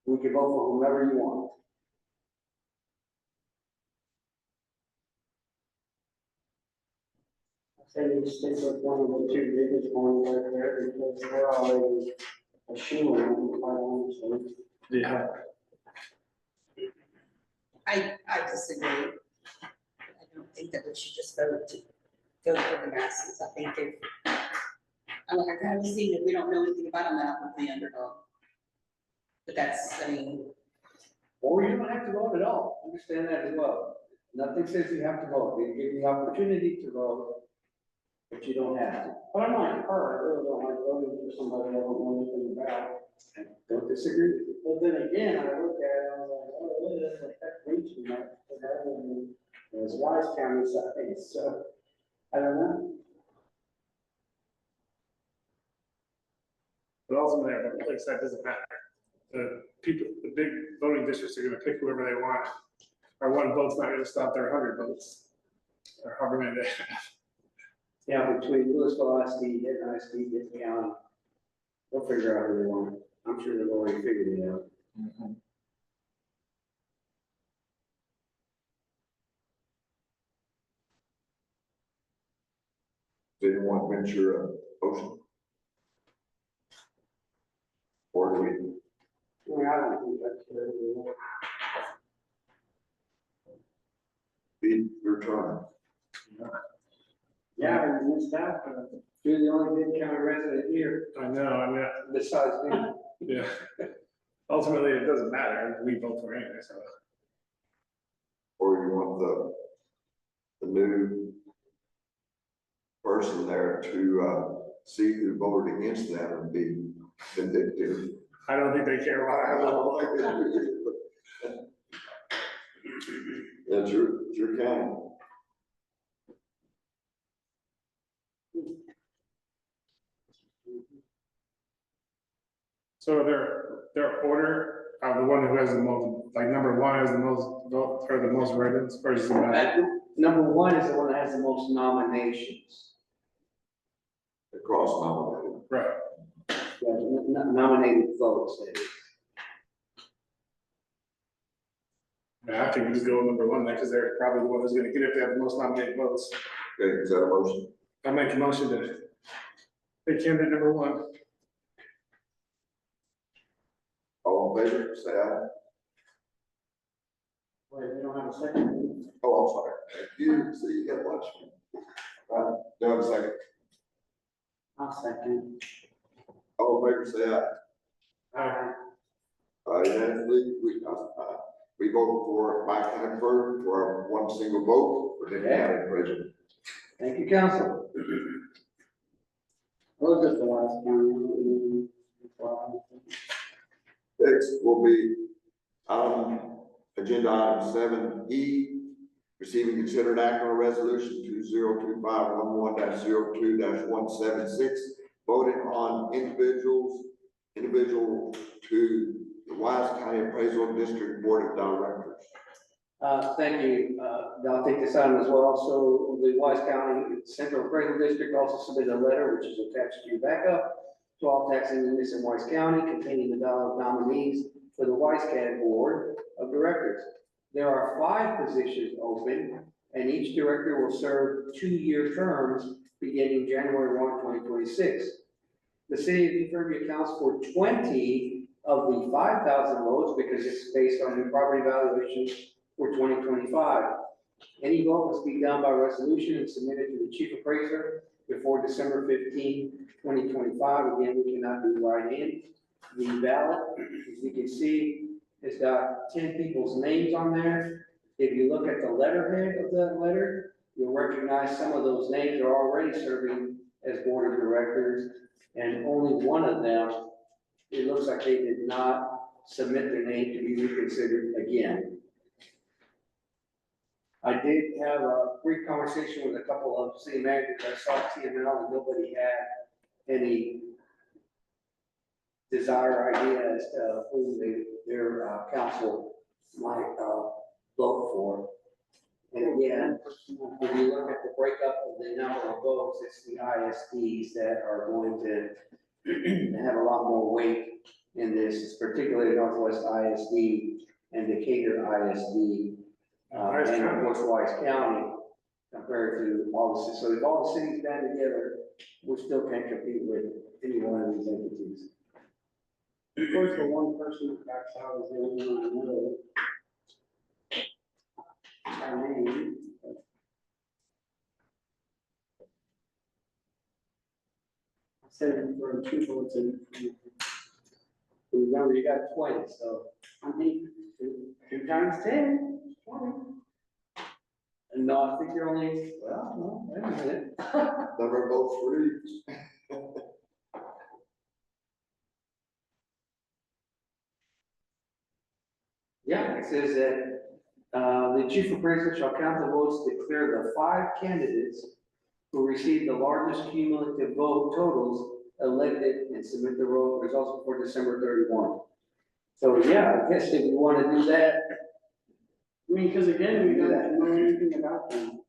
Speaker 3: we can vote for whomever you want.
Speaker 5: I say we stick with one of the two biggest ones right there because they're already a shoe in, quite honestly.
Speaker 7: Yeah.
Speaker 6: I disagree. I don't think that we should just vote to go for the masses. I think if, I like, I haven't seen it, we don't know anything about them, that would be underdog. But that's, I mean,
Speaker 3: Or you don't have to vote at all, understand that as well. Nothing says you have to vote, they give you the opportunity to vote, but you don't have to.
Speaker 5: But I'm like her, I really don't like voting for somebody I don't know anything about.
Speaker 3: I don't disagree with you.
Speaker 5: But then again, I look at it, I was like, oh, it really doesn't affect me too much, because I live in this Wise County side, so, I don't know.
Speaker 7: But ultimately, like I said, it doesn't matter. The people, the big voting districts are gonna pick whoever they want. Our one vote's not gonna stop their 100 votes. Or however many they have.
Speaker 3: Yeah, between Louisville ISD, Denton ISD, Denton County, they'll figure out who they want. I'm sure they've already figured it out.
Speaker 1: Did you want to venture a motion? Or do we?
Speaker 5: I mean, I don't think that's good.
Speaker 1: Be your turn.
Speaker 5: Yeah, I missed out,
Speaker 3: You're the only Denton County resident here,
Speaker 7: I know, I mean,
Speaker 3: besides me.
Speaker 7: yeah. Ultimately, it doesn't matter, we vote for anyway, so.
Speaker 1: Or you want the new person there to, see who voted against them and be vindictive.
Speaker 7: I don't think they care
Speaker 1: I
Speaker 7: about
Speaker 1: don't like it. That's your county.
Speaker 7: So their order, the one who has the most, like number one has the most vote, or the most write-ins, or does it matter?
Speaker 3: Number one is the one that has the most nominations.
Speaker 1: Across nominated.
Speaker 7: Right,
Speaker 3: Yeah, nominated votes, that is.
Speaker 7: I think we just go with number one then, because they're probably the one who's gonna get it if they have the most nominated votes.
Speaker 1: Okay, is that a motion?
Speaker 7: I make a motion to pick candidate number one.
Speaker 1: All in favor, say aye.
Speaker 5: wait, we don't have a second.
Speaker 1: Oh, I'm sorry. You, so you got lunch. Do I have a second?
Speaker 5: I'll second.
Speaker 1: All in favor, say aye. Unanimously, we vote for Mike Hannaford for our one single vote for the county president.
Speaker 3: Thank you, council.
Speaker 5: We'll just the Wise County.
Speaker 1: Next will be, agenda item 7E, receiving considered act on a resolution 202511-02-176, voting on individual to the Wise County Appraisal District Board of Directors.
Speaker 3: Thank you. I'll take this item as well. So the Wise County Central Appraisal District also submitted a letter, which is attached to your backup, to all taxing units in Wise County containing the ballot nominees for the Wise County Board of Directors. There are 5 positions open, and each director will serve 2-year terms beginning January 1, 2026. The city of New Fairview accounts for 20 of the 5,000 votes, because it's based on the property valuation for 2025. Any vote must be done by resolution and submitted to the chief appraiser before December 15, 2025. Again, we cannot do write-in. The ballot, as you can see, has got 10 people's names on there. If you look at the letterhead of that letter, you'll recognize some of those names are already serving as board of directors, and only one of them, it looks like they did not submit their name to be reconsidered again. I did have a brief conversation with a couple of city managers. I saw TML and nobody had any desire or idea as to who their council might vote for. And again, when you look at the breakup of the number of votes, it's the ISDs that are going to have a lot more weight in this, particularly Northwest ISD and Decatur ISD. And of course, Wise County, compared to all the cities. So if all the cities band together, we still can't compete with any one of these entities.
Speaker 5: Of course, the one person that backs out is the only one I know. I mean, I said for 2 votes and
Speaker 3: Remember, you got 20, so.
Speaker 5: I mean, 2 times 10, 20.
Speaker 3: And no, I think you're only, well, no, wait a minute.
Speaker 1: Number of votes for each.
Speaker 3: Yeah, it says that, the chief appraiser shall count the votes to declare the 5 candidates who received the largest cumulative vote totals elected and submit the vote results before December 31. So, yeah, I guess if you want to do that,
Speaker 5: I mean, because again, we don't know anything about them.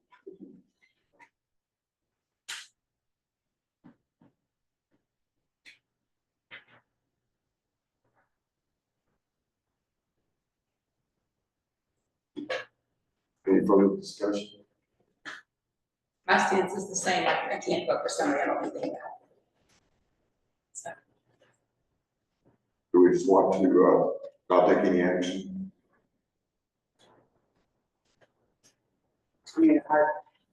Speaker 1: Any further discussion?
Speaker 6: My stance is the same, I can't vote for somebody I don't think about. So,
Speaker 1: Do we just want to, not take any action?
Speaker 5: I mean,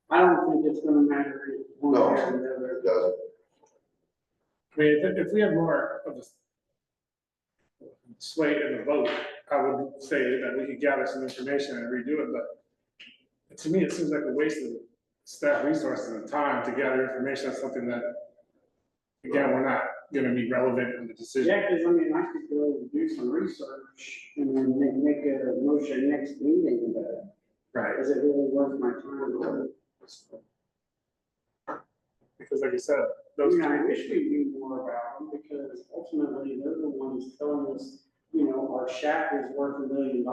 Speaker 5: I don't think it's gonna matter one
Speaker 1: No.
Speaker 5: way or another.
Speaker 1: It doesn't.
Speaker 7: I mean, if we have more of a sway in the vote, I would say that we could gather some information and redo it, but to me, it seems like a waste of staff resources and time to gather information on something that, again, we're not gonna be relevant in the decision.
Speaker 5: Yeah, because I mean, I could go and do some research and then make a motion next meeting, but
Speaker 7: Right,
Speaker 5: is it really worth my time?
Speaker 7: because like you said,
Speaker 5: I
Speaker 7: those.
Speaker 5: mean, I wish we knew more about them because ultimately they're the ones telling us, you know, our shack is worth $1 million.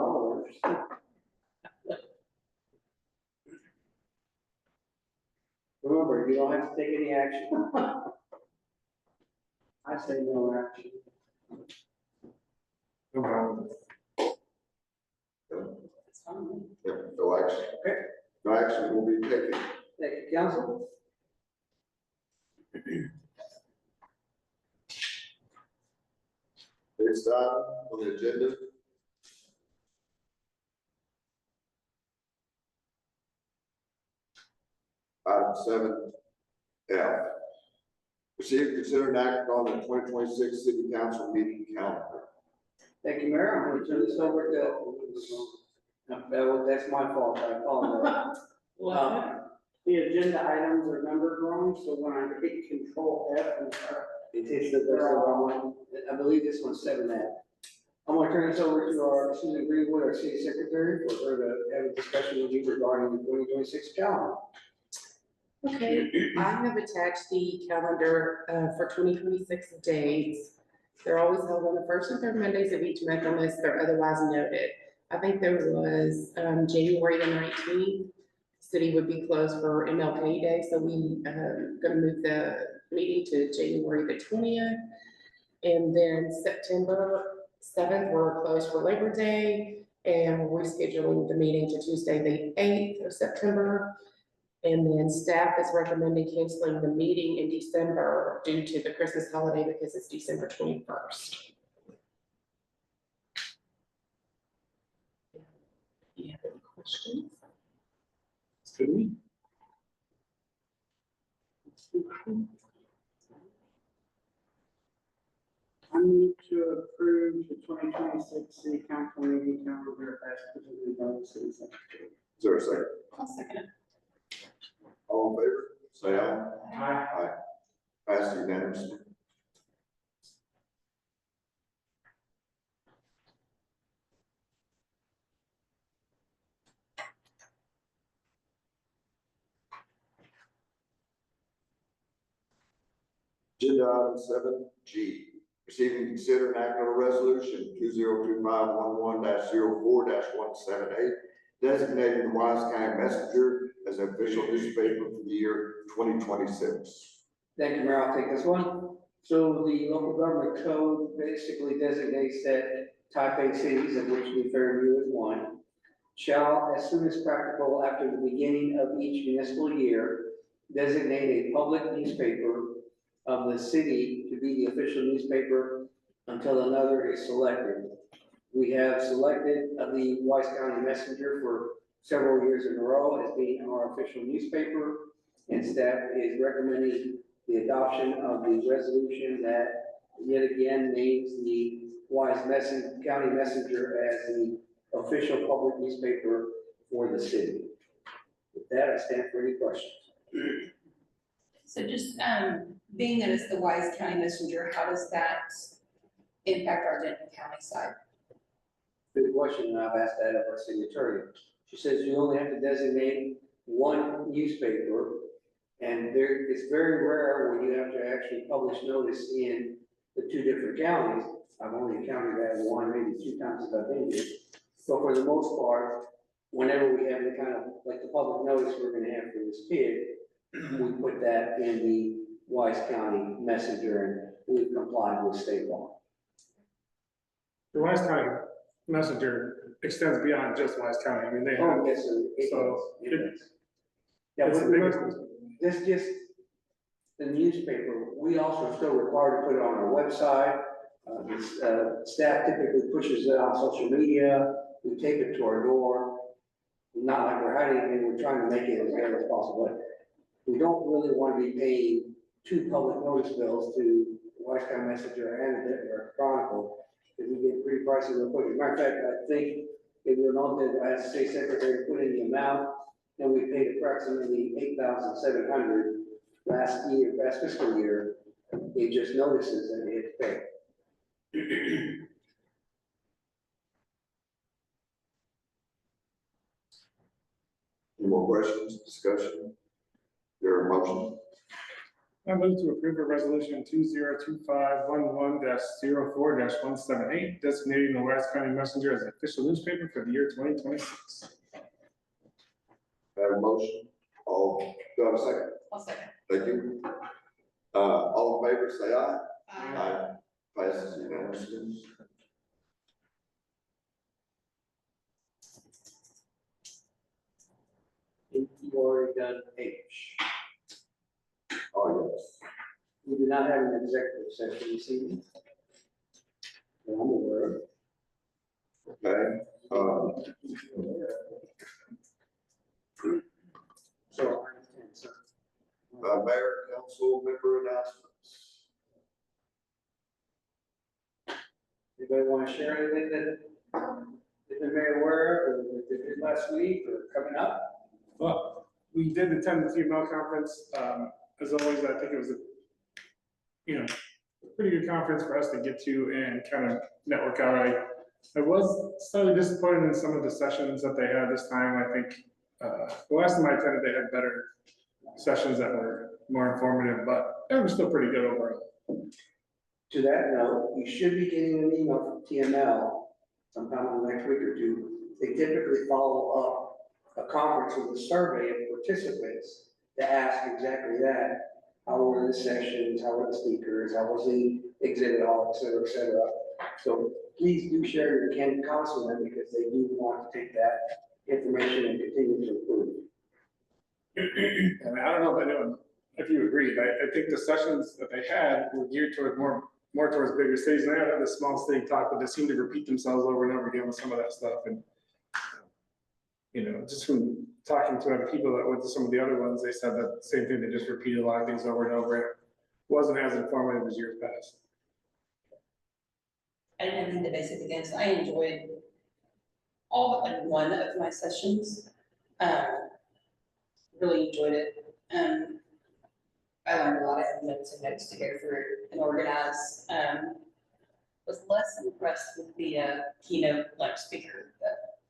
Speaker 3: remember, you don't have to take any action.
Speaker 5: I say no action.
Speaker 7: No problem.
Speaker 6: it's fine.
Speaker 1: Yeah, no action.
Speaker 3: Okay.
Speaker 1: No action will be taken.
Speaker 3: Thank you, council.
Speaker 1: Next item on the agenda. Item 7F. Receive, consider, and act on the 2026 city council meeting calendar.
Speaker 3: Thank you, Mayor. I'm going to turn this over to, that's my fault. I apologize.
Speaker 5: The agenda items are numbered wrong, so when I hit Control F and
Speaker 3: It's the wrong one. I believe this one's 7F. I'm going to turn this over to our Susan Greenwood, our city secretary, for her to have a discussion with you regarding the 2026 calendar.
Speaker 2: Okay, I have attached the calendar for 2026 dates. They're always held on the first and third Mondays of each month unless they're otherwise noted. I think there was January the 19th, city would be closed for MLK Day, so we gonna move the meeting to January the 20th. And then September 7th, we're closed for Labor Day, and we're rescheduling the meeting to Tuesday, the 8th of September. And then staff is recommending canceling the meeting in December due to the Christmas holiday because it's December 21st. questions?
Speaker 7: It's good to me.
Speaker 3: I move to approve the 2026 city council meeting calendar as presented by the city secretary.
Speaker 1: Is there a second?
Speaker 6: I'll second it.
Speaker 1: All in favor, say aye.
Speaker 7: Aye.
Speaker 1: Aye. Passed unanimously. Agenda item 7G, receive and consider and act on a resolution 202511-04-178, designating the Wise County Messenger as an official newspaper for the year 2026.
Speaker 3: Thank you, Mayor. I'll take this one. So the local government code basically designates that type A cities, of which New Fairview is one, shall, as soon as practical after the beginning of each municipal year, designate a public newspaper of the city to be the official newspaper until another is selected. We have selected the Wise County Messenger for several years in a row as being our official newspaper, and staff is recommending the adoption of the resolution that yet again names the Wise County Messenger as the official public newspaper for the city. With that, I stand for any questions.
Speaker 6: So just, being that it's the Wise County Messenger, how does that impact our Denton County side?
Speaker 3: Good question, and I've asked that of our city attorney. She says you only have to designate one newspaper, and it's very rare when you have to actually publish notice in the two different counties. I've only encountered that one, maybe two times since I've been here. So for the most part, whenever we have any kind of, like the public notice we're gonna have for this kid, we put that in the Wise County Messenger, and we've complied with state law.
Speaker 7: The Wise County Messenger extends beyond just Wise County. I mean, they
Speaker 3: Oh,
Speaker 7: have,
Speaker 3: yes, sir. It
Speaker 7: So,
Speaker 3: does. It does. Yeah,
Speaker 7: it's
Speaker 3: but
Speaker 7: the biggest.
Speaker 3: remember, this just the newspaper, we also still required to put it on our website. Staff typically pushes it on social media, we tape it to our door. Not like we're hiding anything, we're trying to make it as fair as possible. We don't really want to be paying two public notice bills to the Wise County Messenger and the Denver Chronicle, because we get pretty pricey real quick. As a matter of fact, I think if you'll note that as state secretary put in the amount, and we paid approximately $8,700 last fiscal year, it just notices that we had to pay.
Speaker 1: Any more questions, discussion? There a motion?
Speaker 7: I move to approve a resolution 202511-04-178, designating the Wise County Messenger as an official newspaper for the year 2026.
Speaker 1: Have a motion? All, do I have a second?
Speaker 6: I'll second.
Speaker 1: Thank you. All in favor, say aye. Aye. Passes unanimously.
Speaker 3: You already done H.
Speaker 1: Oh, yes.
Speaker 3: We do not have an executive session this evening. that I'm aware of.
Speaker 1: Okay,
Speaker 3: So, I understand, sir.
Speaker 1: mayor, council member announcements.
Speaker 3: Anybody want to share anything that they've made aware of, or that they did last week, or coming up?
Speaker 7: Well, we did attend the TML conference. As always, I think it was a pretty good conference for us to get to and kind of network out. I was slightly disappointed in some of the sessions that they had this time. I think the last time I attended, they had better sessions that were more informative, but they were still pretty good overall.
Speaker 3: To that note, you should be getting an email from TML sometime in the next week or two. They typically follow up a conference with a survey of participants to ask exactly that. How were the sessions, how were the speakers, how was the exhibit hall, et cetera, et cetera. So please do share your candid comments with them, because they do want to take that information and continue to improve.
Speaker 7: And I don't know if you agreed, I think the sessions that they had were geared toward more towards bigger cities. And they had the small city talk, but they seemed to repeat themselves over and over again with some of that stuff. And just from talking to other people that went to some of the other ones, they said that same thing, they just repeated a lot of things over and over. It wasn't as informative as years past.
Speaker 6: I didn't have anything to base it against. I enjoyed all but like one of my sessions. Really enjoyed it. I learned a lot of notes and notes to go through and organize. Was less impressed with the keynote like speaker,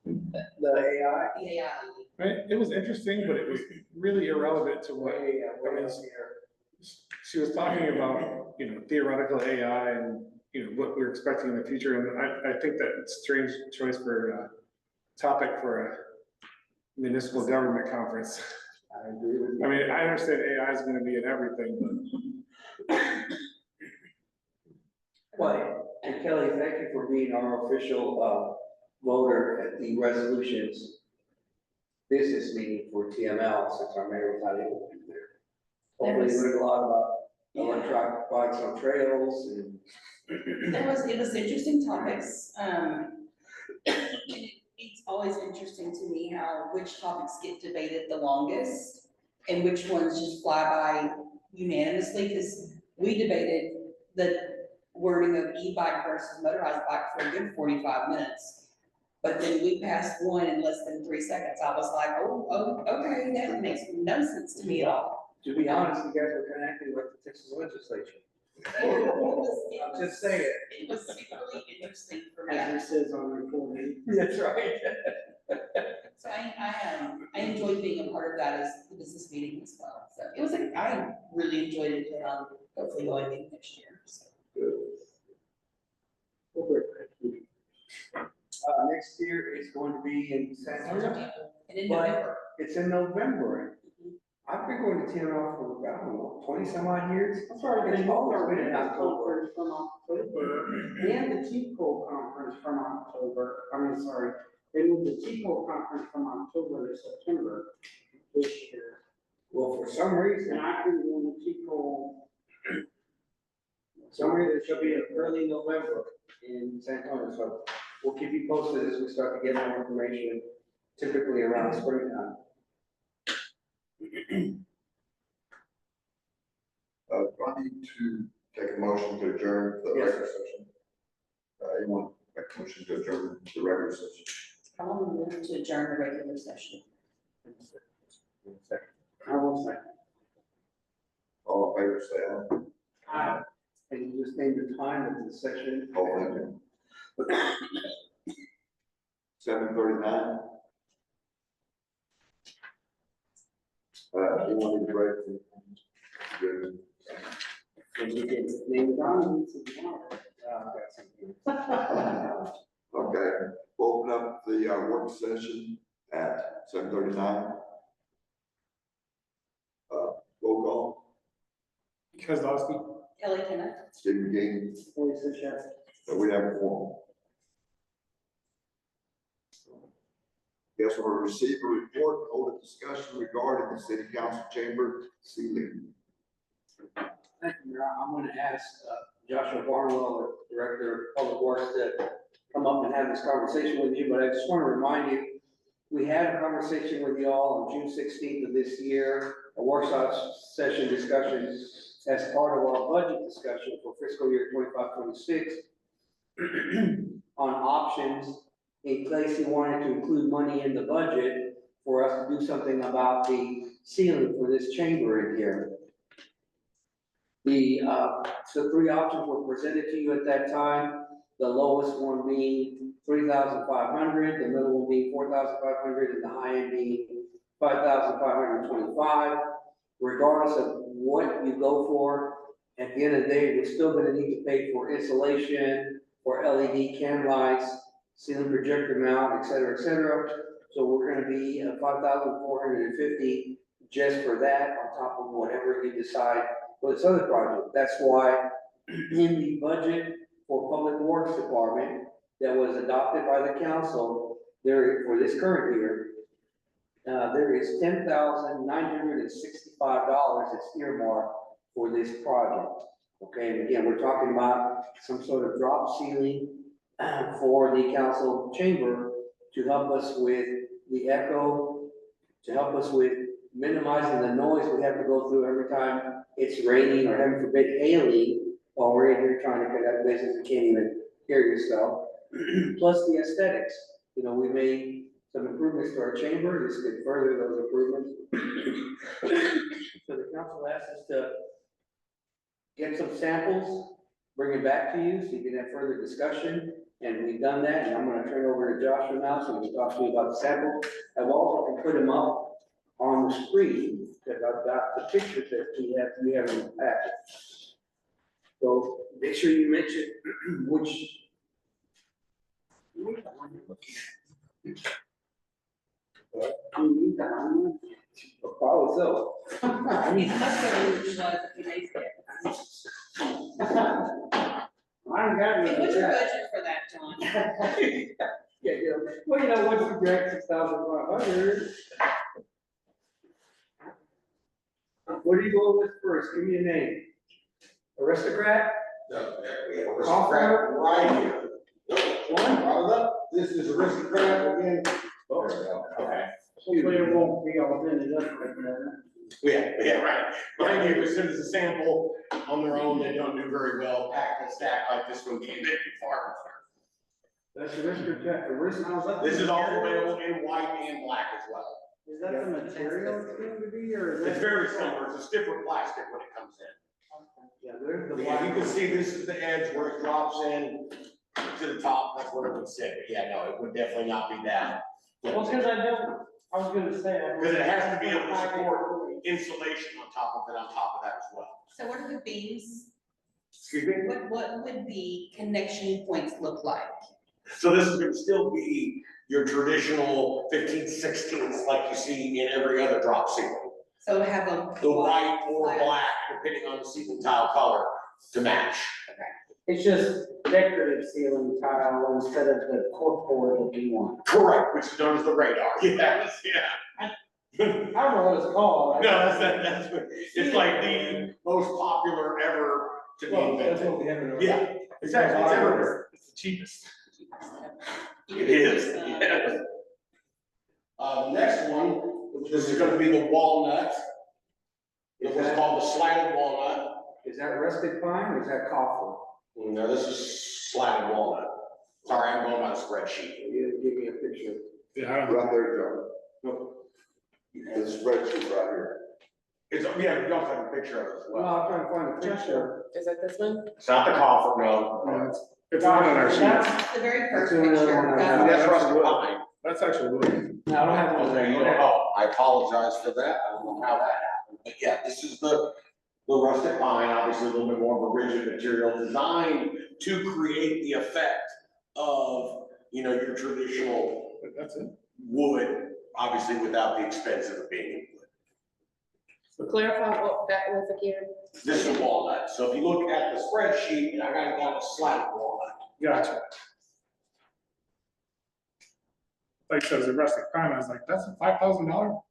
Speaker 3: The AI.
Speaker 6: the AI.
Speaker 7: Right, it was interesting, but it was really irrelevant to what, she was talking about, theoretical AI and, what we're expecting in the future, and I think that it's a strange choice for a topic for a municipal government conference.
Speaker 3: I agree with you.
Speaker 7: I mean, I understand AI is gonna be in everything, but
Speaker 3: Well, and Kelly, thank you for being our official, voter at the resolutions business meeting for TML, since our mayor was not able to be there. Hopefully you learned a lot about electronic bikes on trails and.
Speaker 6: It was interesting topics, it's always interesting to me how, which topics get debated the longest and which ones just fly by unanimously, because we debated the wording of e-bike versus motorized bike for a good 45 minutes. But then we passed one in less than 3 seconds. I was like, oh, okay, that makes no sense to me at all.
Speaker 3: To be honest, you guys were connected with the Texas legislature. I'm just saying.
Speaker 6: It was really interesting for me.
Speaker 3: As it says on the recording. That's right.
Speaker 6: So I enjoyed being a part of that as the business meeting as well. So it was like, I really enjoyed it, and hopefully going in next year. So.
Speaker 3: Next year is going to be in San Antonio.
Speaker 6: And in
Speaker 3: But-
Speaker 6: November.
Speaker 3: It's in November. I've been going to TML for, I don't know, 20 some odd years.
Speaker 5: That's right,
Speaker 3: It's
Speaker 5: they both are
Speaker 3: always been
Speaker 5: in
Speaker 3: in October.
Speaker 5: conference from October, and the TCO conference from October, they moved the TCO conference from October to September this year.
Speaker 3: Well, for some reason,
Speaker 5: And I've been doing the TCO,
Speaker 3: it should be in early November in San Antonio, so we'll keep you posted as we start to get more information, typically around springtime.
Speaker 1: Do I need to take a motion to adjourn the
Speaker 3: Yes.
Speaker 1: regular session? Anyone make a motion to adjourn the regular session?
Speaker 6: I want to move to adjourn the regular session.
Speaker 5: I will say.
Speaker 1: All in favor, say aye.
Speaker 3: And you just name the time of the session.
Speaker 1: All in favor. 7:39. You want me to break? Good.
Speaker 3: And you can name the time. I've got something.
Speaker 1: Okay, we'll open up the work session at 7:39. Roll call,
Speaker 7: Kozlowski.
Speaker 6: Kelly Kenneth.
Speaker 1: Stephen King,
Speaker 3: Lisa Chef.
Speaker 1: we have a form. Guess we'll receive a report, and hold a discussion regarding the city council chamber ceiling.
Speaker 3: Thank you, Mayor. I'm gonna ask Joshua Barnwell, the Director of Public Works, to come up and have this conversation with you, but I just want to remind you, we had a conversation with you all on June 16th of this year, a workshop session discussion as part of our budget discussion for fiscal year 25-26 on options in case you wanted to include money in the budget for us to do something about the ceiling for this chamber in here. So 3 options were presented to you at that time, the lowest one being 3,500, the middle one being 4,500, and the high end being 5,525. Regardless of what you go for, at the end of the day, we're still gonna need to pay for insulation, for LED cam lights, ceiling projector mount, et cetera, et cetera. So we're gonna be 5,450 just for that, on top of whatever you decide for this other project. That's why in the budget for Public Works Department that was adopted by the council there for this current year, there is $10,965 that's earmarked for this project. Okay, and again, we're talking about some sort of drop ceiling for the council chamber to help us with the echo to help us with minimizing the noise we have to go through every time it's raining or heaven forbid hailing while we're in here trying to connect places you can't even hear yourself. Plus the aesthetics, you know, we made some improvements to our chamber, this could further those improvements. So the council asked us to get some samples, bring it back to you so you can have further discussion. And we've done that, and I'm gonna turn it over to Joshua now so he can talk to you about the samples. I've also put them up on the screen, because I've got the pictures that we have in the packet. So make sure you mention which. Probably so. I need. I don't got
Speaker 6: Hey,
Speaker 3: any.
Speaker 6: what's your budget for that, John?
Speaker 3: Yeah, well, you know, once you direct 6,500. What are you going with first? Give me a name. Aristocrat?
Speaker 1: No, we have
Speaker 3: Aristocrat
Speaker 1: right here. This is aristocrat again.
Speaker 3: Oh,
Speaker 1: Okay.
Speaker 3: hopefully it won't be all ended up like that.
Speaker 8: Yeah, right. Mind you, as soon as a sample on their own, they don't do very well, packed and stacked like this one can, they do far.
Speaker 3: That's aristocrat.
Speaker 8: This is also available in white and black as well.
Speaker 5: Is that the material it's going to be, or is
Speaker 8: It's
Speaker 5: that?
Speaker 8: very similar, it's a stiffer plastic when it comes in.
Speaker 3: Yeah, there's the.
Speaker 8: Yeah, you can see this is the edge where it drops in to the top, that's where it would sit, but yeah, no, it would definitely not be that.
Speaker 5: Well, because I was gonna say.
Speaker 8: Because it has to be able to support insulation on top of that as well.
Speaker 6: So what are the beams?
Speaker 8: Excuse me?
Speaker 6: What would the connection points look like?
Speaker 8: So this is gonna still be your traditional 15/16 like you see in every other drop ceiling.
Speaker 6: So have a.
Speaker 8: The white or black, depending on the ceiling tile color, to match.
Speaker 5: It's just decorative ceiling tile instead of the corkboard looking one.
Speaker 8: Correct, which is known as the radar. Yes, yeah.
Speaker 5: I don't know what it's called.
Speaker 8: No, that's what, it's like the most popular ever to be
Speaker 7: Well, that's
Speaker 8: invented.
Speaker 7: what we have in our.
Speaker 8: Yeah, exactly, it's everywhere.
Speaker 7: It's the cheapest.
Speaker 8: It is, yes. The next one, this is gonna be the walnut. It was called the slatted walnut.
Speaker 3: Is that rustic pine or is that copper?
Speaker 8: No, this is slatted walnut. Sorry, I'm going by the spreadsheet.
Speaker 3: You give me a picture.
Speaker 7: Yeah, I don't.
Speaker 1: Right there, John. No. The spreadsheet right here.
Speaker 8: It's, yeah, we also have a picture of it as
Speaker 3: Well,
Speaker 8: well.
Speaker 3: I'm trying to find a picture.
Speaker 2: Is that this one?
Speaker 8: It's not the coffer, no.
Speaker 7: No, it's not on our sheet.
Speaker 5: That's-
Speaker 6: The very first
Speaker 3: That's the only
Speaker 6: picture.
Speaker 3: one I have.
Speaker 8: That's rustic pine.
Speaker 7: That's actually wood.
Speaker 3: No, I don't have
Speaker 8: Oh,
Speaker 3: one
Speaker 8: there you
Speaker 3: there.
Speaker 8: go. Oh, I apologize for that. I don't know how that happened. But yeah, this is the rustic pine, obviously a little bit more of a rigid material designed to create the effect of, you know, your traditional
Speaker 7: But that's it.
Speaker 8: wood, obviously without the expense of it being wood.
Speaker 2: Clarify what that was again.
Speaker 8: This is walnut. So if you look at the spreadsheet, I got it down to slatted walnut.
Speaker 7: Gotcha. Like says a rustic pine, I was like, that's $5,000?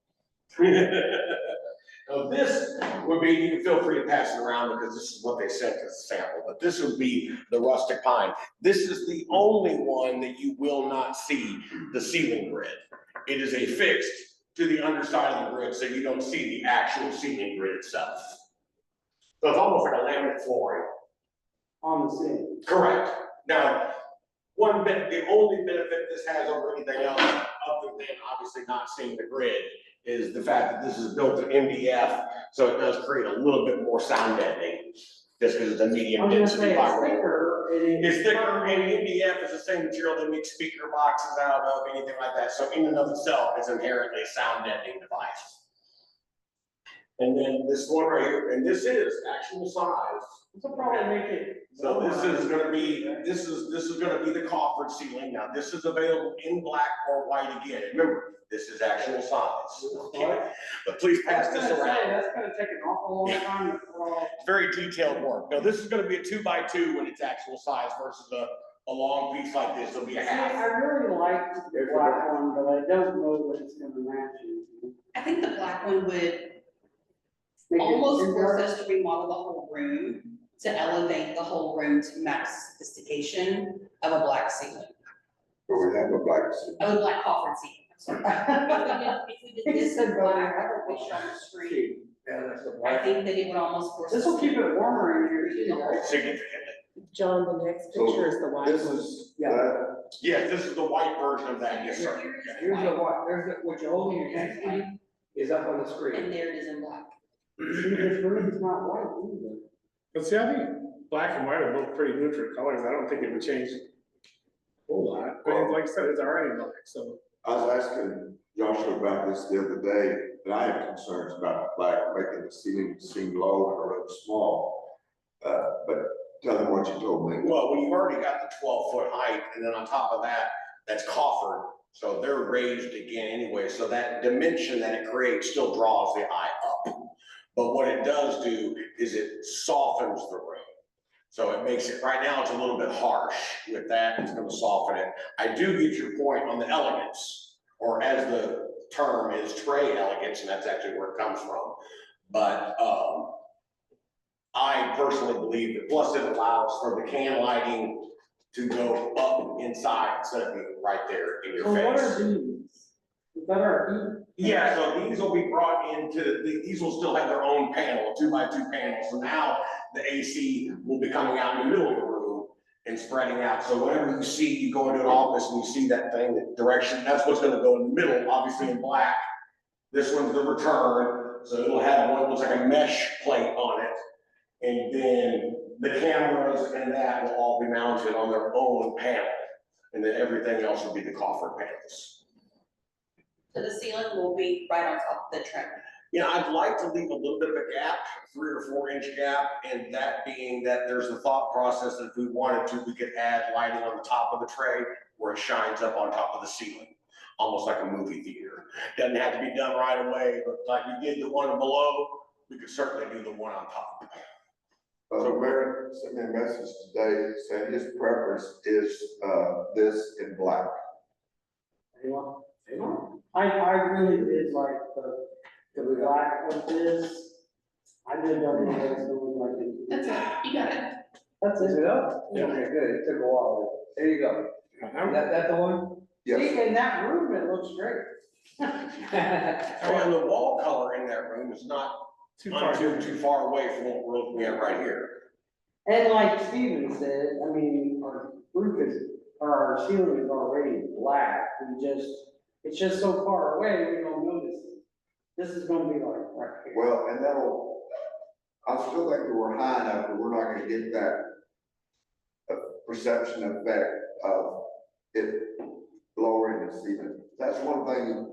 Speaker 8: Now, this would be, you can feel free to pass it around because this is what they sent as a sample, but this would be the rustic pine. This is the only one that you will not see the ceiling grid. It is affixed to the underside of the grid, so you don't see the actual ceiling grid itself. So it's almost like a laminate flooring.
Speaker 5: On the ceiling.
Speaker 8: Correct. Now, the only benefit this has over anything else, other than obviously not seeing the grid, is the fact that this is built in MDF, so it does create a little bit more sound deadening, just because it's a
Speaker 5: I
Speaker 8: medium
Speaker 5: was gonna
Speaker 8: density
Speaker 5: say it's
Speaker 8: fiber.
Speaker 5: thicker.
Speaker 8: It's thicker, and MDF is the same material that makes speaker boxes out of, anything like that, so in and of itself, it's inherently a sound deadening device. And then this one right here, and this is actual size.
Speaker 5: This will probably make it.
Speaker 8: So this is gonna be, this is gonna be the coffered ceiling. Now, this is available in black or white again. Remember, this is actual size. Okay? But please pass this around.
Speaker 5: That's gonna take an awful long time to crawl.
Speaker 8: Very detailed work. Now, this is gonna be a 2x2 when it's actual size versus a long piece like this. It'll be a
Speaker 5: See,
Speaker 8: half.
Speaker 5: I really like the black one, but I don't know what it's gonna match.
Speaker 6: I think the black one would
Speaker 5: Make it
Speaker 6: almost
Speaker 5: too
Speaker 6: force
Speaker 5: dark.
Speaker 6: us to remodel the whole room, to elevate the whole room to match sophistication of a black ceiling,
Speaker 1: But we have a black.
Speaker 6: of a black coffered ceiling. sorry. If we did
Speaker 5: He
Speaker 6: this
Speaker 5: said,
Speaker 6: in
Speaker 5: but
Speaker 6: black,
Speaker 5: I
Speaker 6: or
Speaker 5: don't
Speaker 6: we shot the screen,
Speaker 3: See, yeah, that's the
Speaker 6: I
Speaker 3: black.
Speaker 6: think that it would almost force us.
Speaker 5: This will keep it warmer in here, you know.
Speaker 8: Significantly.
Speaker 2: John, the next picture is the white
Speaker 1: This
Speaker 2: one.
Speaker 1: is,
Speaker 8: Yes, this is the white version of that, yes, sir.
Speaker 6: Here it is in
Speaker 3: Here's the
Speaker 6: white,
Speaker 3: what, there's the, what you're holding in your hand, Steve, is up on the
Speaker 6: and
Speaker 3: screen.
Speaker 6: there it is in black.
Speaker 5: See, this room's not white either.
Speaker 7: But see, I think black and white are both pretty neutral colors. I don't think it would change a whole lot. I mean, like I said, it's already black, so.
Speaker 1: I was asking Joshua about this the other day, and I have concerns about black, making the ceiling seem low and a little small. But tell them what you told me.
Speaker 8: Well, when you've already got the 12-foot height, and then on top of that, that's coffered, so they're raised again anyway, so that dimension that it creates still draws the eye up. But what it does do is it softens the room. So it makes it, right now, it's a little bit harsh. With that, it's gonna soften it. I do get your point on the elegance, or as the term is, tray elegance, and that's actually where it comes from. But, I personally believe that, plus it allows for the can lighting to go up inside instead of being right there in your
Speaker 5: So what
Speaker 8: face.
Speaker 5: are these? Is that our heat?
Speaker 8: Yeah, so these will be brought into, these will still have their own panel, 2x2 panel. So now the AC will be coming out in the middle of the room and spreading out. So whenever you see, you go into an office and you see that thing, that direction, that's what's gonna go in the middle, obviously in black. This one's the return, so it'll have what looks like a mesh plate on it. And then the cameras and that will all be mounted on their own panel. And then everything else will be the coffered panels.
Speaker 6: So the ceiling will be right on top of the trim.
Speaker 8: You know, I'd like to leave a little bit of a gap, 3 or 4 inch gap, and that being that there's the thought process that if we wanted to, we could add lighting on the top of the tray where it shines up on top of the ceiling, almost like a movie theater. Doesn't have to be done right away, but like we did the one below, we could certainly do the one on top.
Speaker 1: Mayor sent me a message today saying his preference is, this in black.
Speaker 5: Anyone? I really did like the black of this. I did not know that's the one like it.
Speaker 6: That's it, you got it.
Speaker 5: That's
Speaker 3: Is
Speaker 5: it.
Speaker 3: it up?
Speaker 7: Yeah.
Speaker 3: Okay, good, it took a while. There you go. Is that the one?
Speaker 1: Yes,
Speaker 5: See, in that room, it looks great.
Speaker 8: And the wall color in that room is not
Speaker 7: Too far.
Speaker 8: too far away from what we're looking at right here.
Speaker 5: And like Steven said, I mean, our roof is, or our ceiling is already black, it's just so far away, we don't notice it. This is gonna be like right here.
Speaker 1: well, and I still think that we're high enough that we're not gonna get that perception effect of it lowering the ceiling. That's one thing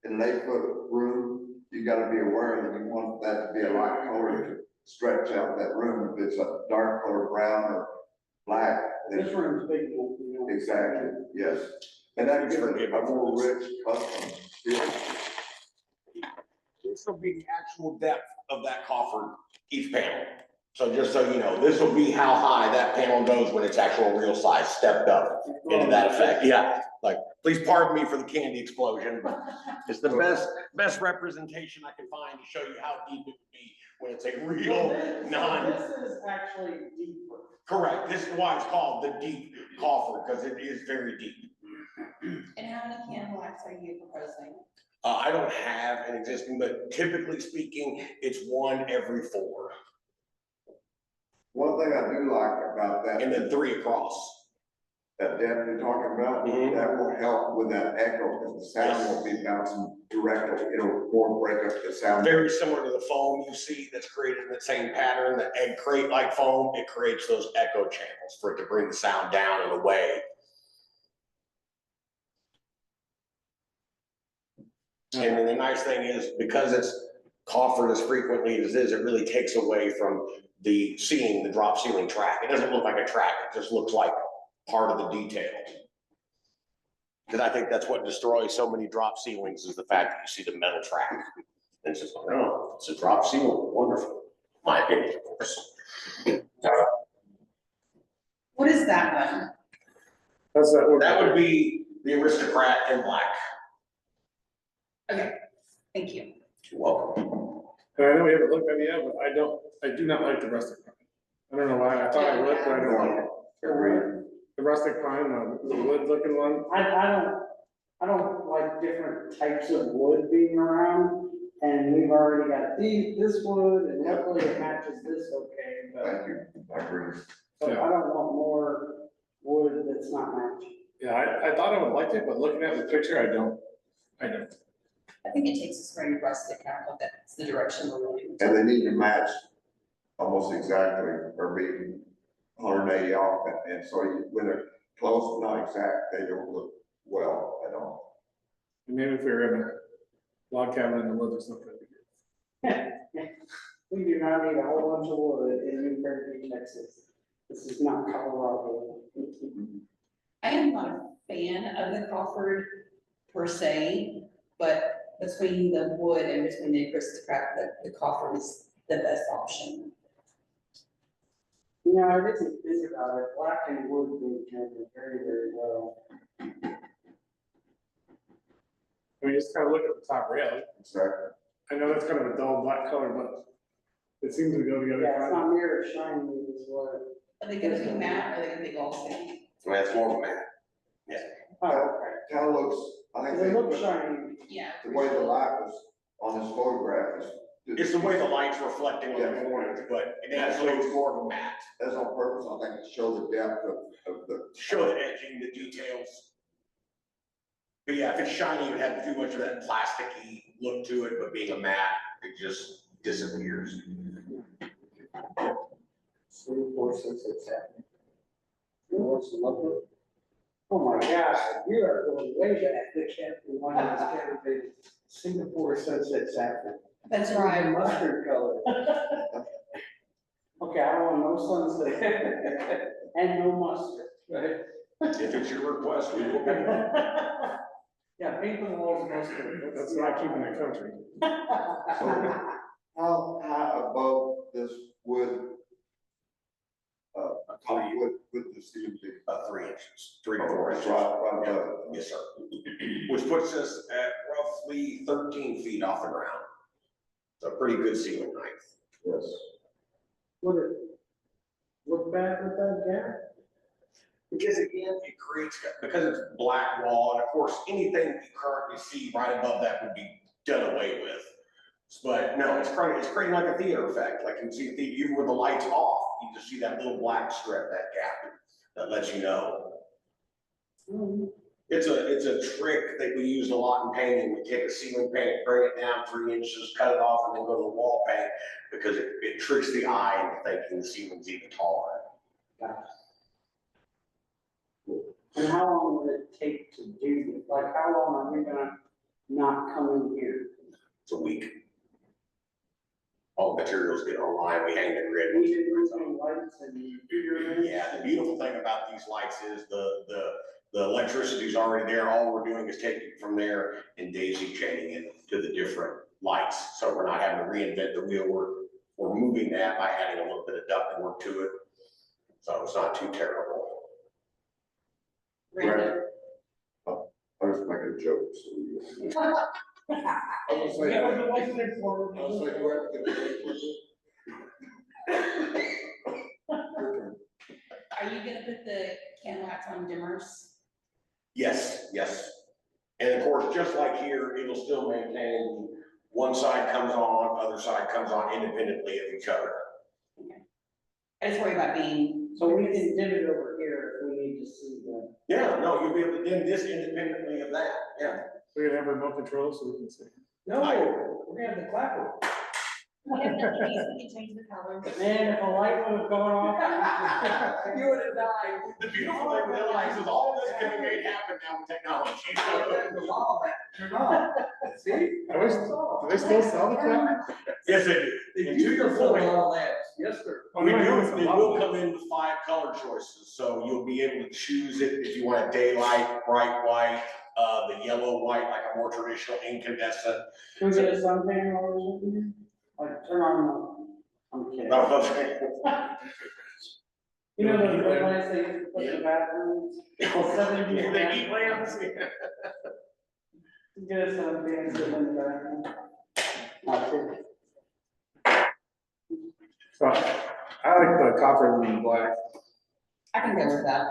Speaker 1: in an 8-foot room, you gotta be aware that you want that to be a light color to stretch out that room. If it's a dark color brown or black,
Speaker 5: This
Speaker 1: then
Speaker 5: room's big enough, you know.
Speaker 1: exactly, yes. And that gives it a more rich custom feel.
Speaker 8: This will be the actual depth of that coffer, each panel. So just so you know, this will be how high that panel goes when it's actual real size stepped up into that effect. Yeah, like, please pardon me for the candy explosion, but it's the best representation I can find to show you how deep it would be when it's a real
Speaker 5: This is actually deeper.
Speaker 8: correct. This is why it's called the deep coffer, because it is very deep.
Speaker 6: And how many candle lights are you proposing?
Speaker 8: I don't have an existing, but typically speaking, it's 1 every 4,
Speaker 1: One thing I do like about that.
Speaker 8: and then 3 across.
Speaker 1: That depth you're talking about,
Speaker 8: Mhm.
Speaker 1: that will help with that echo, because the sound won't be bouncing directly, it'll more break up the sound.
Speaker 8: Very similar to the foam you see that's created in the same pattern, the egg crate like foam, it creates those echo channels for it to bring the sound down and away. And then the nice thing is, because it's coffered as frequently as it is, it really takes away from the drop ceiling track. It doesn't look like a track, it just looks like part of the detail. Because I think that's what destroys so many drop ceilings is the fact that you see the metal track. And it's just like, oh, it's a drop ceiling, wonderful, my opinion, of course.
Speaker 6: What is that one?
Speaker 7: That's that one.
Speaker 8: That would be the Aristocrat in black.
Speaker 6: Okay, thank you.
Speaker 8: You're welcome.
Speaker 7: And I know we haven't looked at it yet, but I do not like the rustic pine. I don't know why, I thought I would, but I don't like it. The rustic pine, the wood looking one,
Speaker 5: I don't, I don't like different types of wood being around, and we've already got this wood, and luckily it matches this okay, but,
Speaker 1: Thank you, I agree.
Speaker 5: but I don't want more wood that's not matching.
Speaker 7: Yeah, I thought I would like it, but looking at the picture, I don't.
Speaker 6: I think it takes us very rustic, I don't know if that's the direction we're going.
Speaker 1: And they need to match almost exactly, or be 180 off, and so when they're close, but not exact, they don't look well at all.
Speaker 7: Maybe if we were in a log cabin in the woods or something.
Speaker 5: We do not need a whole bunch of wood in New Fairview, Texas. This is not Colorado.
Speaker 6: I am not a fan of the Crawford per se, but between the wood and between the aristocrat, the Crawford is the best option.
Speaker 5: You know, I didn't think about it, black and wood go together very, very well.
Speaker 7: I mean, just kind of look at the top rail.
Speaker 1: Exactly.
Speaker 7: I know that's kind of a dull black color, but it seems to go together.
Speaker 5: Yeah, it's
Speaker 7: fine.
Speaker 5: not near as shiny as what.
Speaker 6: Are they gonna be matte or are they gonna be glossy?
Speaker 8: Well, it's more of a man.
Speaker 5: Oh, okay.
Speaker 1: Kind of looks, I think
Speaker 5: Cause
Speaker 1: they
Speaker 5: it looks
Speaker 1: put,
Speaker 5: shiny.
Speaker 6: Yeah.
Speaker 1: the way the light was on this photograph is.
Speaker 8: It's the way the light's reflecting on the corners, but it actually is more of a matte.
Speaker 1: That's on purpose, I think, to show the depth of the.
Speaker 8: Show the edging, the details. But yeah, if it's shiny, it would have too much of that plasticky look to it, but being a matte, it just disappears.
Speaker 5: 3, 4, 6, 7. What's the number? Oh my gosh, you are going way back to Captain one of those captivated Singapore Sunset Saffron.
Speaker 6: That's
Speaker 5: The
Speaker 6: right.
Speaker 5: mustard color. Okay, I don't want no sunset and no mustard, right?
Speaker 8: If it's your request, we will be.
Speaker 5: Yeah, paint the walls mustard.
Speaker 7: That's not keeping it country.
Speaker 1: So how high above this wood? With the ceiling?
Speaker 8: 3 inches, 3 to 4 inches.
Speaker 1: Right above it.
Speaker 8: Yes, sir. Which puts us at roughly 13 feet off the ground. So pretty good ceiling height.
Speaker 1: Yes.
Speaker 5: Would it look bad with that gap?
Speaker 8: Because again, it creates, because it's black wall, and of course, anything you currently see right above that would be done away with. But no, it's creating like a theater effect, like you see, even with the lights off, you just see that little black strip, that gap, that lets you know. It's a trick that we use a lot in painting. We take a ceiling paint, bring it down 3 inches, cut it off, and then go to the wall paint, because it tricks the eye into thinking the ceiling's even taller.
Speaker 5: And how long would it take to do this? Like, how long are we gonna not come in here?
Speaker 8: It's a week. All the materials get online, we hang the grid.
Speaker 5: We did bring some lights and figure.
Speaker 8: Yeah, the beautiful thing about these lights is the electricity's already there. All we're doing is taking it from there and daisy chaining it to the different lights. So we're not having to reinvent the wheel. We're moving that by adding a little bit of duct work to it. So it's not too terrible.
Speaker 6: Brandon?
Speaker 1: I was making a joke, so. I was gonna say,
Speaker 5: Yeah,
Speaker 1: I
Speaker 5: it wasn't it for-
Speaker 1: was like,
Speaker 6: Are you gonna put the can lights on dimmers?
Speaker 8: Yes, yes. And of course, just like here, it'll still maintain, one side comes on, other side comes on independently of each other.
Speaker 6: I just worry about being.
Speaker 5: So we can dim it over here if we need to see the.
Speaker 8: Yeah, no, you'll be able to dim this independently of that, yeah.
Speaker 7: We can have remote control so we can see.
Speaker 5: No, we're gonna have the clapper.
Speaker 6: We have nothing easy, we can change the color.
Speaker 5: Man, if a light would have gone off.
Speaker 6: You would have died.
Speaker 8: The beautiful thing with LIs is all this can be made happen now with technology.
Speaker 5: Turn on. See?
Speaker 7: I wish, do they still sell the camera?
Speaker 8: Yes, they do. And to your point,
Speaker 5: Yes, sir.
Speaker 8: we do, it will come in with 5 color choices, so you'll be able to choose it if you want a daylight, bright white, the yellow white, like a more traditional incandescent.
Speaker 5: Can we get a suntan or something? Like, turn on, I'm kidding. You know those red lights they used to put in the bathrooms?
Speaker 8: They eat lamps.
Speaker 5: Get a suntan, sit in the bathroom. Not kidding.
Speaker 7: So, I like the copper and the black.
Speaker 6: I can go with that.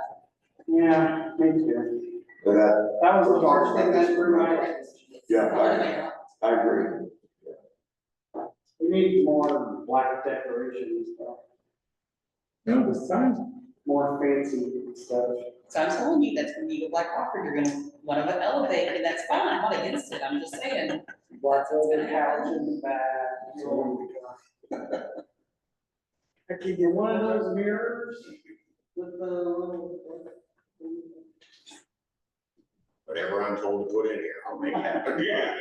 Speaker 5: Yeah, me too.
Speaker 1: But
Speaker 5: That was the first thing that grew my head.
Speaker 1: yeah, I agree.
Speaker 5: We need more black decorations, stuff,
Speaker 7: No, the signs.
Speaker 5: more fancy stuff.
Speaker 6: So I'm telling you, that's when you go Black Hawker, you're gonna want to elevate, and that's fine, I'm not against it, I'm just saying.
Speaker 5: Black velvet couch in the back. I could get one of those mirrors with the little.
Speaker 8: Whatever I'm told to put in here, I'll make it happen. Yeah.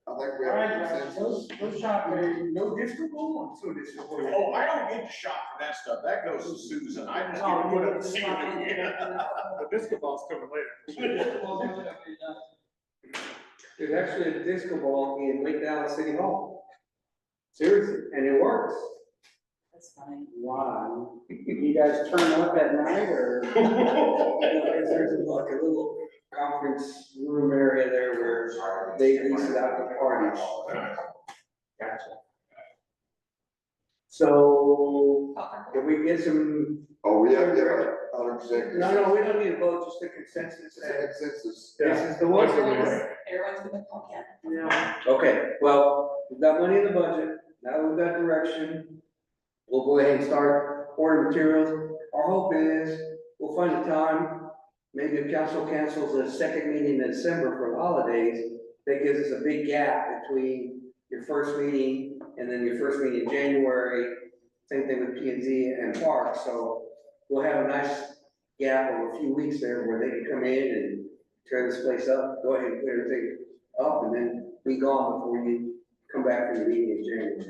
Speaker 1: I think we
Speaker 5: All
Speaker 1: have
Speaker 5: right,
Speaker 1: a
Speaker 5: guys,
Speaker 1: consensus.
Speaker 5: go shopping, no disco ball, so disco ball.
Speaker 8: Oh, I don't get to shop for that stuff. That goes to Susan. I just get to put up the ceiling.
Speaker 7: The disco ball's coming later.
Speaker 3: There's actually a disco ball in Lake Dallas City Hall. Seriously, and it works.
Speaker 6: That's fine.
Speaker 5: Wow, you guys turn up at night or?
Speaker 3: There's like a little conference room area there where they lease it out to parties.
Speaker 5: Gotcha. So,
Speaker 6: Hawker.
Speaker 5: if we get some,
Speaker 1: Oh, yeah, 100%.
Speaker 3: No, we don't need a vote, just a consensus.
Speaker 1: It's a consensus.
Speaker 3: This is the one.
Speaker 6: Everyone's gonna call Ken.
Speaker 5: yeah,
Speaker 3: Okay, well, we've got money in the budget, now we've got direction. We'll go ahead and start ordering materials. Our hope is we'll find a time, maybe if council cancels the second meeting in December for the holidays, that gives us a big gap between your first meeting and then your first meeting in January. Same thing with P and Z and Park, so we'll have a nice gap of a few weeks there where they can come in and tear this place up, go ahead and clear everything up, and then be gone before you come back for the meeting in January.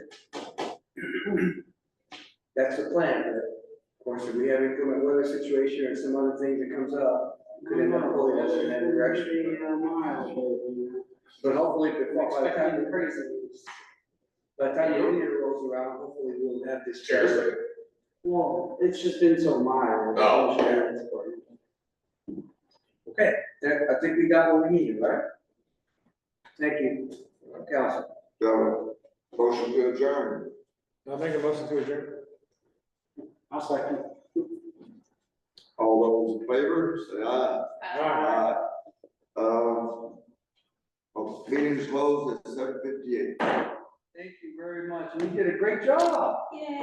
Speaker 3: That's the plan, but of course, if we have inclement weather situation or some other thing that comes up, could end up pulling us in that direction. But hopefully, by the time the new year rolls around, hopefully we'll have this.
Speaker 8: Cheers.
Speaker 5: well, it's just been so mild.
Speaker 8: Oh.
Speaker 3: Okay, I think we got what we needed, right? Thank you, Council.
Speaker 1: Motion to adjourn.
Speaker 7: I'll make a motion to adjourn.
Speaker 5: I'll second.
Speaker 1: All those in favor, say aye.
Speaker 7: Aye.
Speaker 1: Meeting's closed at 7:58.
Speaker 3: Thank you very much, you did a great job.
Speaker 6: Yay.